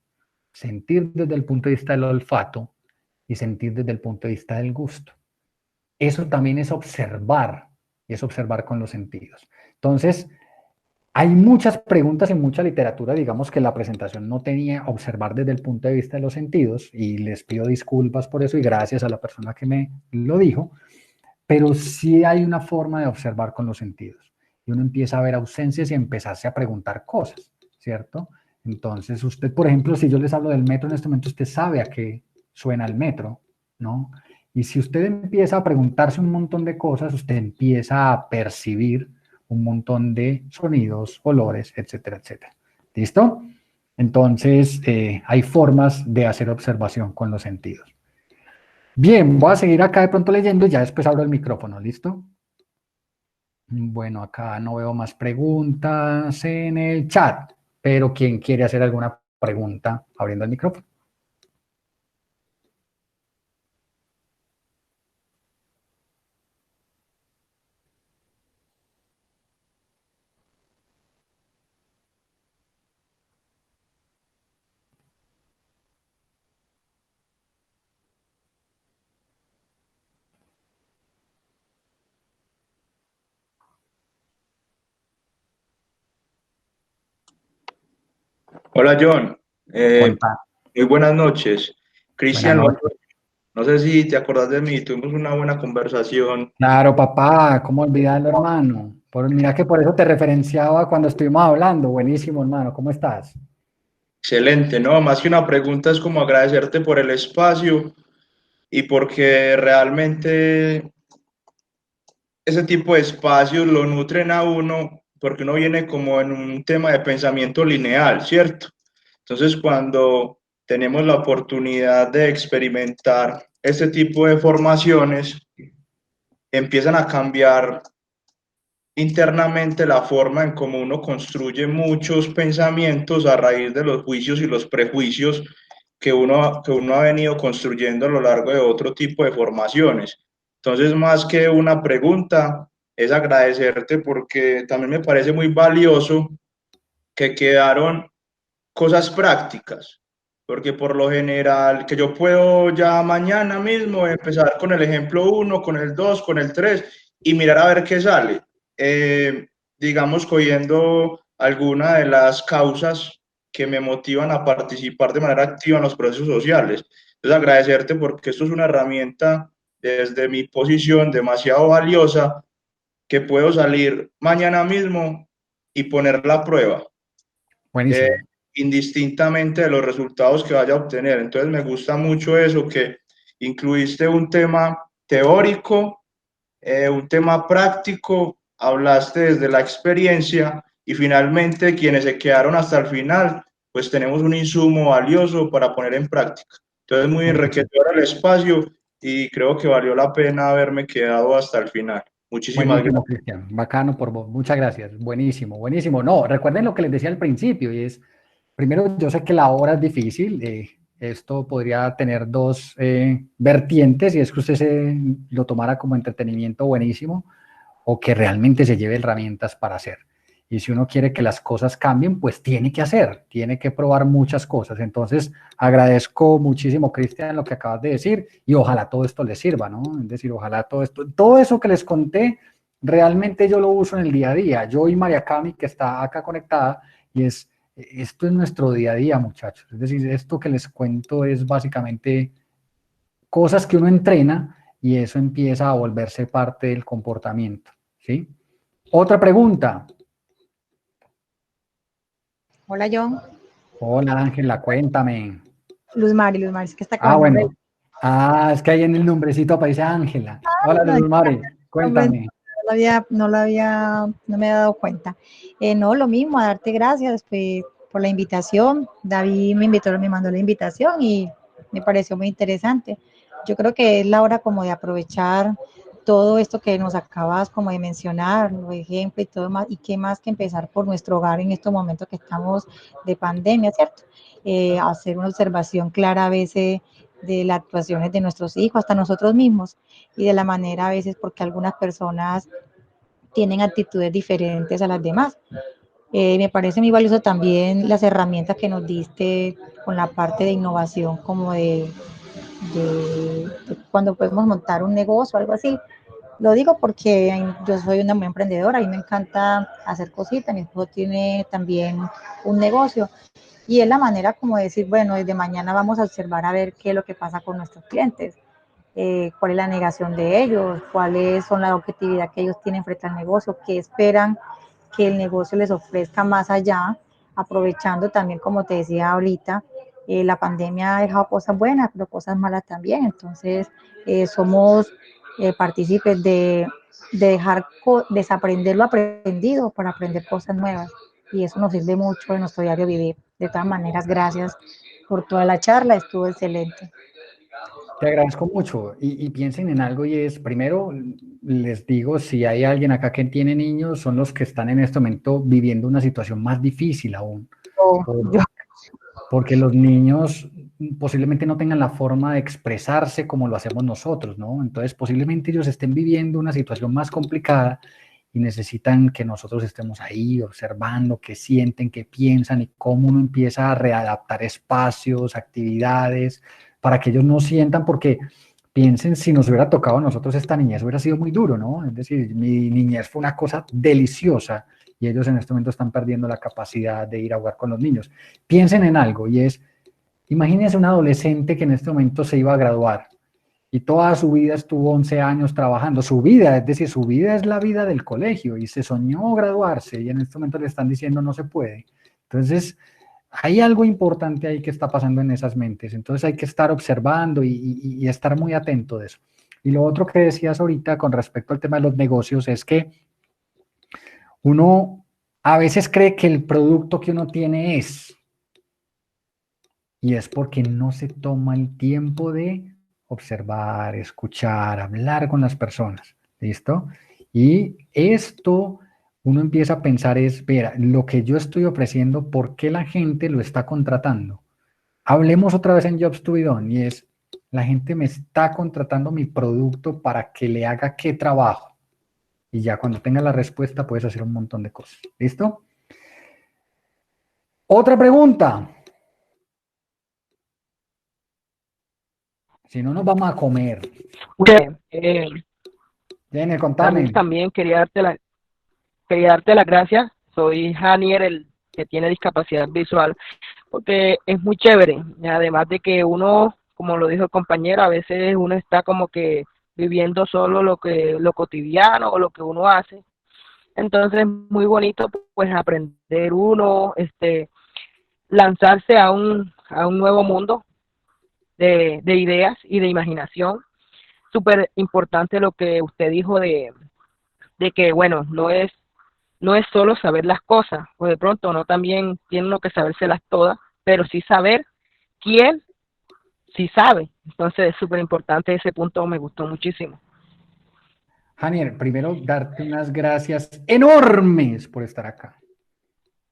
sentir desde el punto de vista del olfato y sentir desde el punto de vista del gusto. Eso también es observar, y es observar con los sentidos. Entonces, hay muchas preguntas y mucha literatura, digamos que la presentación no tenía observar desde el punto de vista de los sentidos, y les pido disculpas por eso y gracias a la persona que me lo dijo, pero sí hay una forma de observar con los sentidos. Y uno empieza a ver ausencias y empezarse a preguntar cosas, ¿cierto? Entonces usted, por ejemplo, si yo les hablo del metro en este momento, usted sabe a qué suena el metro, ¿no? Y si usted empieza a preguntarse un montón de cosas, usted empieza a percibir un montón de sonidos, olores, etcétera, etcétera. ¿Listo? Entonces, hay formas de hacer observación con los sentidos. Bien, voy a seguir acá de pronto leyendo y ya después abro el micrófono, ¿listo? Bueno, acá no veo más preguntas en el chat, pero ¿quién quiere hacer alguna pregunta abriendo el micrófono? Hola John, Conta. muy buenas noches. Buenas Cristian, noches. no sé si te acordás de mí, tuvimos una buena conversación. Claro, papá, ¿cómo olvidarlo, hermano? Mira que por eso te referenciaba cuando estuvimos hablando. Buenísimo, hermano, ¿cómo estás? Excelente, ¿no? Más que una pregunta es como agradecerte por el espacio y porque realmente ese tipo de espacios lo nutren a uno porque uno viene como en un tema de pensamiento lineal, ¿cierto? Entonces, cuando tenemos la oportunidad de experimentar este tipo de formaciones, empiezan a cambiar internamente la forma en cómo uno construye muchos pensamientos a raíz de los juicios y los prejuicios que uno ha venido construyendo a lo largo de otro tipo de formaciones. Entonces, más que una pregunta, es agradecerte porque también me parece muy valioso que quedaron cosas prácticas, porque por lo general, que yo puedo ya mañana mismo empezar con el ejemplo uno, con el 2, con el 3 y mirar a ver qué sale. Digamos, cogiendo alguna de las causas que me motivan a participar de manera activa en los procesos sociales. Entonces, agradecerte porque esto es una herramienta desde mi posición demasiado valiosa que puedo salir mañana mismo y poner la prueba eh, Buenísimo. indistintamente de los resultados que vaya a obtener. Entonces me gusta mucho eso, que incluiste un tema teórico, un tema práctico, hablaste desde la experiencia y finalmente quienes se quedaron hasta el final, pues tenemos un insumo valioso para poner en práctica. Entonces muy Buenísimo. enriquecedor el espacio y creo que valió la pena haberme quedado hasta el final. Muchísimas Buenísimo, gracias. Cristian. Bacano por vos. Muchas gracias. Buenísimo, buenísimo. No, recuerden lo que les decía al principio y es, primero, yo sé que la hora es difícil. Esto podría tener dos vertientes y es que usted lo tomara como entretenimiento buenísimo o que realmente se lleve herramientas para hacer. Y si uno quiere que las cosas cambien, pues tiene que hacer, tiene que probar muchas cosas. Entonces, agradezco muchísimo, Cristian, lo que acabas de decir y ojalá todo esto les sirva, ¿no? Es decir, ojalá todo esto, todo eso que les conté, realmente yo lo uso en el día a día. Yo y María Cami, que está acá conectada, y esto es nuestro día a día, muchachos. Es decir, esto que les cuento es básicamente cosas que uno entrena y eso empieza a volverse parte del comportamiento, ¿sí? Otra pregunta. Hola John, Hola Ángela, cuéntame. Luz Mari, es que está Ah, acabando de... bueno. Ah, es que ahí en el nombrecito aparece Ángela. Hola No, Luz Mari, pues, cuéntame. no me había dado cuenta. No, lo mismo, a darte gracias pues, por la invitación. David me mandó la invitación y me pareció muy interesante. Yo creo que es la hora como de aprovechar todo esto que nos acabas como de mencionar, los ejemplos y todo más, y qué más que empezar por nuestro hogar en estos momentos que estamos de pandemia, ¿cierto? Hacer una observación clara a veces de las actuaciones de nuestros hijos, hasta nosotros mismos, y de la manera a veces porque algunas personas tienen actitudes diferentes a las demás. Me parece muy valioso también las herramientas que nos diste con la parte de innovación, como de cuando podemos montar un negocio o algo así. Lo digo porque yo soy una muy emprendedora y me encanta hacer cositas. Mi esposo tiene también un negocio y es la manera como de decir, bueno, desde mañana vamos a observar a ver qué es lo que pasa con nuestros clientes, cuál es la negación de ellos, cuáles son la objetividad que ellos tienen frente al negocio, qué esperan que el negocio les ofrezca más allá, aprovechando también, como te decía ahorita, La pandemia ha dejado cosas buenas, pero cosas malas también. Entonces, somos partícipes de dejar desaprender lo aprendido para aprender cosas nuevas. Y eso nos sirve mucho en nuestro diario vivir. De todas maneras, gracias por toda la charla, estuvo excelente. Te agradezco mucho y piensen en algo y es, primero, les digo, si hay alguien acá que tiene niños, son los que están en este momento viviendo una situación más difícil aún. Yo, Porque los niños posiblemente no tengan la forma de expresarse como lo hacemos nosotros, ¿no? Entonces posiblemente ellos estén viviendo una situación más complicada y necesitan que nosotros estemos ahí observando qué sienten, qué piensan y cómo uno empieza a readaptar espacios, actividades, para que ellos no sientan, porque piensen, si nos hubiera tocado a nosotros esta niñez hubiera sido muy duro, ¿no? Es decir, mi niñez fue una cosa deliciosa y ellos en este momento están perdiendo la capacidad de ir a jugar con los niños. Piensen en algo y es, imagínense un adolescente que en este momento se iba a graduar y toda su vida estuvo 11 años trabajando, su vida, es decir, su vida es la vida del colegio y se soñó graduarse y en este momento le están diciendo no se puede. Entonces, hay algo importante ahí que está pasando en esas mentes, entonces hay que estar observando y estar muy atento de eso. Y lo otro que decías ahorita con respecto al tema de los negocios es que uno a veces cree que el producto que uno tiene es, y es porque no se toma el tiempo de observar, escuchar, hablar con las personas, ¿listo? Y esto uno empieza a pensar es, mira, lo que yo estoy ofreciendo, ¿por qué la gente lo está contratando? Hablemos otra vez en Jobs to be Done, y es, la gente me está contratando mi producto para que le haga qué trabajo. Y ya cuando tenga la respuesta puedes hacer un montón de cosas. ¿Listo? Otra pregunta. Si no, nos vamos a comer. Jenny, contame. También quería darte las gracias. Soy Janier, el que tiene discapacidad visual, porque es muy chévere. Además de que uno, como lo dijo el compañero, a veces uno está como que viviendo solo lo cotidiano o lo que uno hace. Entonces es muy bonito pues aprender uno, lanzarse a un nuevo mundo de ideas y de imaginación. Súper importante lo que usted dijo de que, bueno, no es solo saber las cosas, o de pronto no también tiene uno que sabérselas todas, pero sí saber quién sí sabe. Entonces es súper importante ese punto, me gustó muchísimo. Janier, primero darte unas gracias enormes por estar acá.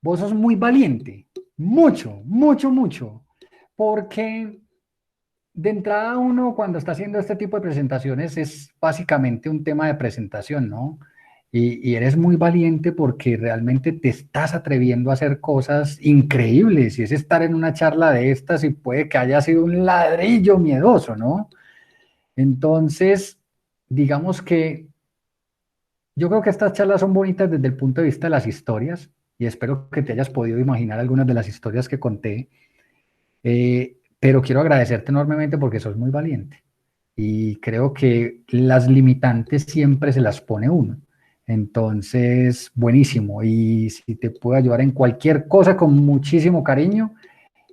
Vos sos muy valiente, mucho, mucho, mucho, porque de entrada uno cuando está haciendo este tipo de presentaciones es básicamente un tema de presentación, ¿no? Y eres muy valiente porque realmente te estás atreviendo a hacer cosas increíbles y es estar en una charla de estas y puede que haya sido un ladrillo miedoso, ¿no? Entonces, digamos que yo creo que estas charlas son bonitas desde el punto de vista de las historias y espero que te hayas podido imaginar algunas de las historias que conté. Pero quiero agradecerte enormemente porque sos muy valiente y creo que las limitantes siempre se las pone uno. Entonces, buenísimo. Y si te puedo ayudar en cualquier cosa con muchísimo cariño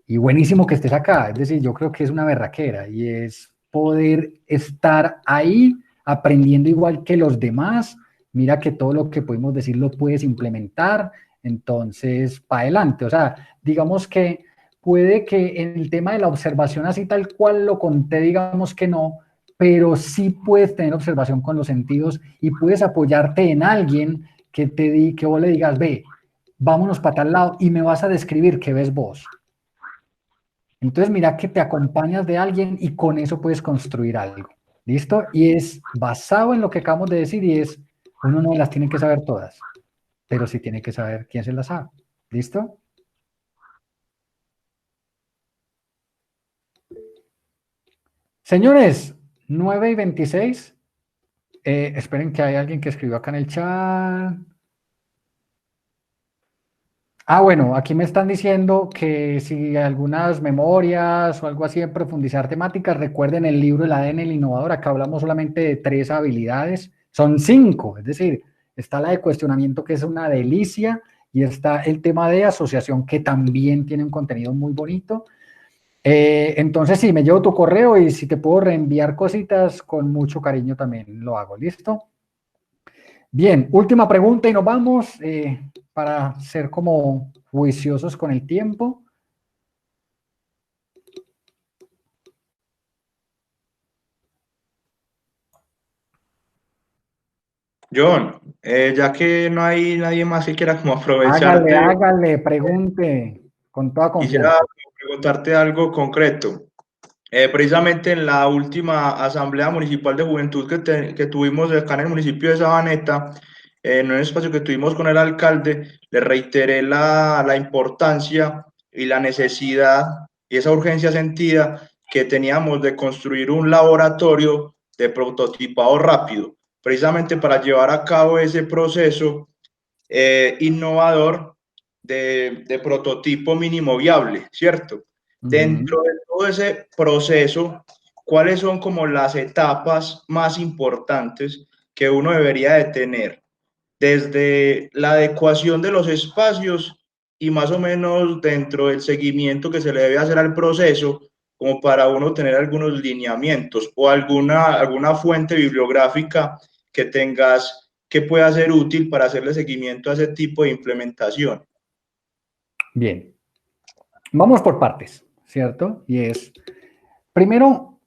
y buenísimo que estés acá. Es decir, yo creo que es una berraquera y es poder estar ahí aprendiendo igual que los demás. Mira que todo lo que podemos decir lo puedes implementar. Entonces, para adelante. O sea, digamos que puede que en el tema de la observación así tal cual lo conté, digamos que no, pero sí puedes tener observación con los sentidos y puedes apoyarte en alguien que vos le digas, ve, vámonos para tal lado y me vas a describir qué ves vos. Entonces mira que te acompañas de alguien y con eso puedes construir algo. ¿Listo? Y es basado en lo que acabamos de decir y es, uno no las tiene que saber todas, pero sí tiene que saber quién se las sabe. ¿Listo? Señores, 9:26. Esperen que hay alguien que escribió acá en el chat. Bueno, aquí me están diciendo que si algunas memorias o algo así en profundizar temáticas, recuerden el libro El ADN del innovador. Acá hablamos solamente de 3 habilidades, son 5, es decir, está la de cuestionamiento que es una delicia y está el tema de asociación que también tiene un contenido muy bonito. Entonces sí, me llevo tu correo y si te puedo reenviar cositas, con mucho cariño también lo hago, ¿listo? Bien, última pregunta y nos vamos para ser como juiciosos con el tiempo. John, ya que no hay nadie más que quiera como Hágale, aprovecharte, hágale, pregunte con toda quisiera confianza. preguntarte algo concreto. Precisamente en la última Asamblea Municipal de Juventud que tuvimos acá en el municipio de Sabaneta, en un espacio que tuvimos con el alcalde, le reiteré la importancia y la necesidad y esa urgencia sentida que teníamos de construir un laboratorio de prototipado rápido, precisamente para llevar a cabo ese proceso innovador de prototipo mínimo viable, ¿cierto? Dentro de todo ese proceso, ¿cuáles son como las etapas más importantes que uno debería de tener? Desde la adecuación de los espacios y más o menos dentro del seguimiento que se le debe hacer al proceso, como para uno tener algunos lineamientos o alguna fuente bibliográfica que tengas que pueda ser útil para hacerle seguimiento a ese tipo de implementación. Bien, vamos por partes, ¿cierto? Y es, primero,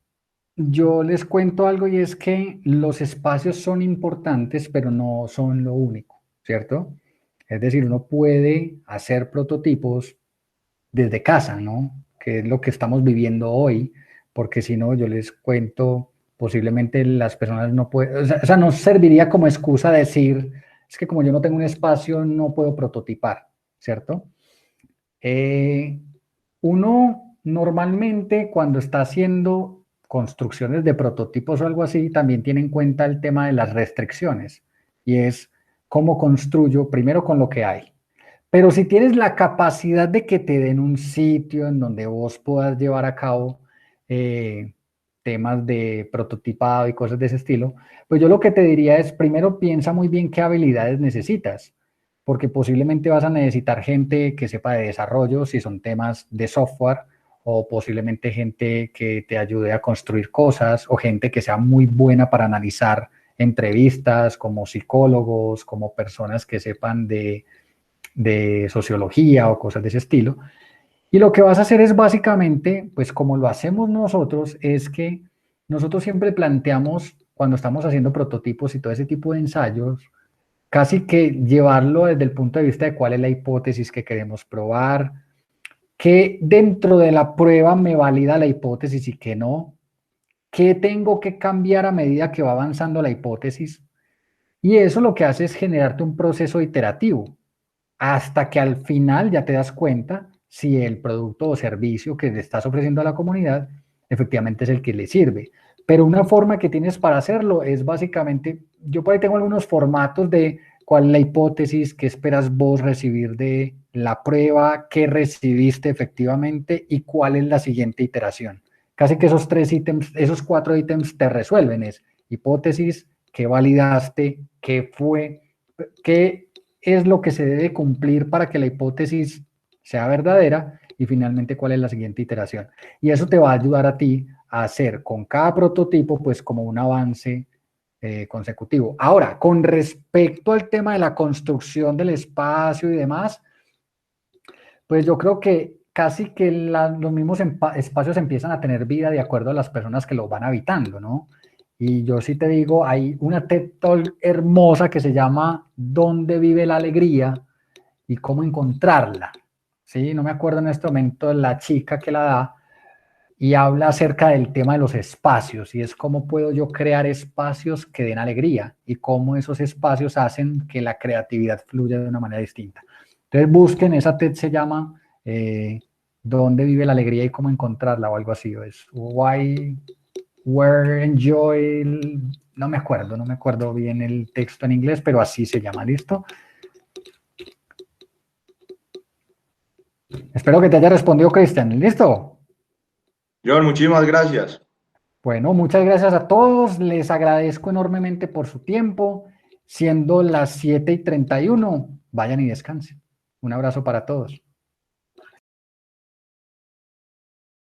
yo les cuento algo y es que los espacios son importantes, pero no son lo único, ¿cierto? Es decir, uno puede hacer prototipos desde casa, ¿no? Que es lo que estamos viviendo hoy, porque si no, yo les cuento, posiblemente las personas no pueden, o sea, no serviría como excusa decir, es que como yo no tengo un espacio, no puedo prototipar, ¿cierto? Uno normalmente cuando está haciendo construcciones de prototipos o algo así, también tiene en cuenta el tema de las restricciones, y es cómo construyo primero con lo que hay. Pero si tienes la capacidad de que te den un sitio en donde vos puedas llevar a cabo temas de prototipado y cosas de ese estilo, pues yo lo que te diría es, primero piensa muy bien qué habilidades necesitas, porque posiblemente vas a necesitar gente que sepa de desarrollo, si son temas de software, o posiblemente gente que te ayude a construir cosas, o gente que sea muy buena para analizar entrevistas, como psicólogos, como personas que sepan de sociología o cosas de ese estilo. Y lo que vas a hacer es básicamente, pues como lo hacemos nosotros, es que nosotros siempre planteamos, cuando estamos haciendo prototipos y todo ese tipo de ensayos, casi que llevarlo desde el punto de vista de cuál es la hipótesis que queremos probar, qué dentro de la prueba me valida la hipótesis y qué no, qué tengo que cambiar a medida que va avanzando la hipótesis. Y eso lo que hace es generarte un proceso iterativo, hasta que al final ya te das cuenta si el producto o servicio que le estás ofreciendo a la comunidad efectivamente es el que le sirve. Pero una forma que tienes para hacerlo es básicamente, yo por ahí tengo algunos formatos de cuál es la hipótesis, qué esperas vos recibir de la prueba, qué recibiste efectivamente y cuál es la siguiente iteración. Casi que esos 3 ítems, esos 4 ítems te resuelven, es hipótesis, qué validaste, qué fue, qué es lo que se debe cumplir para que la hipótesis sea verdadera y finalmente cuál es la siguiente iteración. Y eso te va a ayudar a ti a hacer con cada prototipo pues como un avance consecutivo. Ahora, con respecto al tema de la construcción del espacio y demás, pues yo creo que casi que los mismos espacios empiezan a tener vida de acuerdo a las personas que los van habitando, ¿no? Y yo sí te digo, hay una TED Talk hermosa que se llama ¿Dónde vive la alegría y cómo encontrarla? ¿Sí? No me acuerdo en este momento la chica que la da, y habla acerca del tema de los espacios, y es cómo puedo yo crear espacios que den alegría y cómo esos espacios hacen que la creatividad fluya de una manera distinta. Entonces busquen, esa TED se llama ¿Dónde vive la alegría y cómo encontrarla? O algo así, o es Why, Where Enjoy, no me acuerdo bien el texto en inglés, pero así se llama, ¿listo? Espero que te haya respondido, Cristian, ¿listo? John, muchísimas gracias. Bueno, muchas gracias a todos, les agradezco enormemente por su tiempo, siendo las 7:31, vayan y descansen. Un abrazo para todos.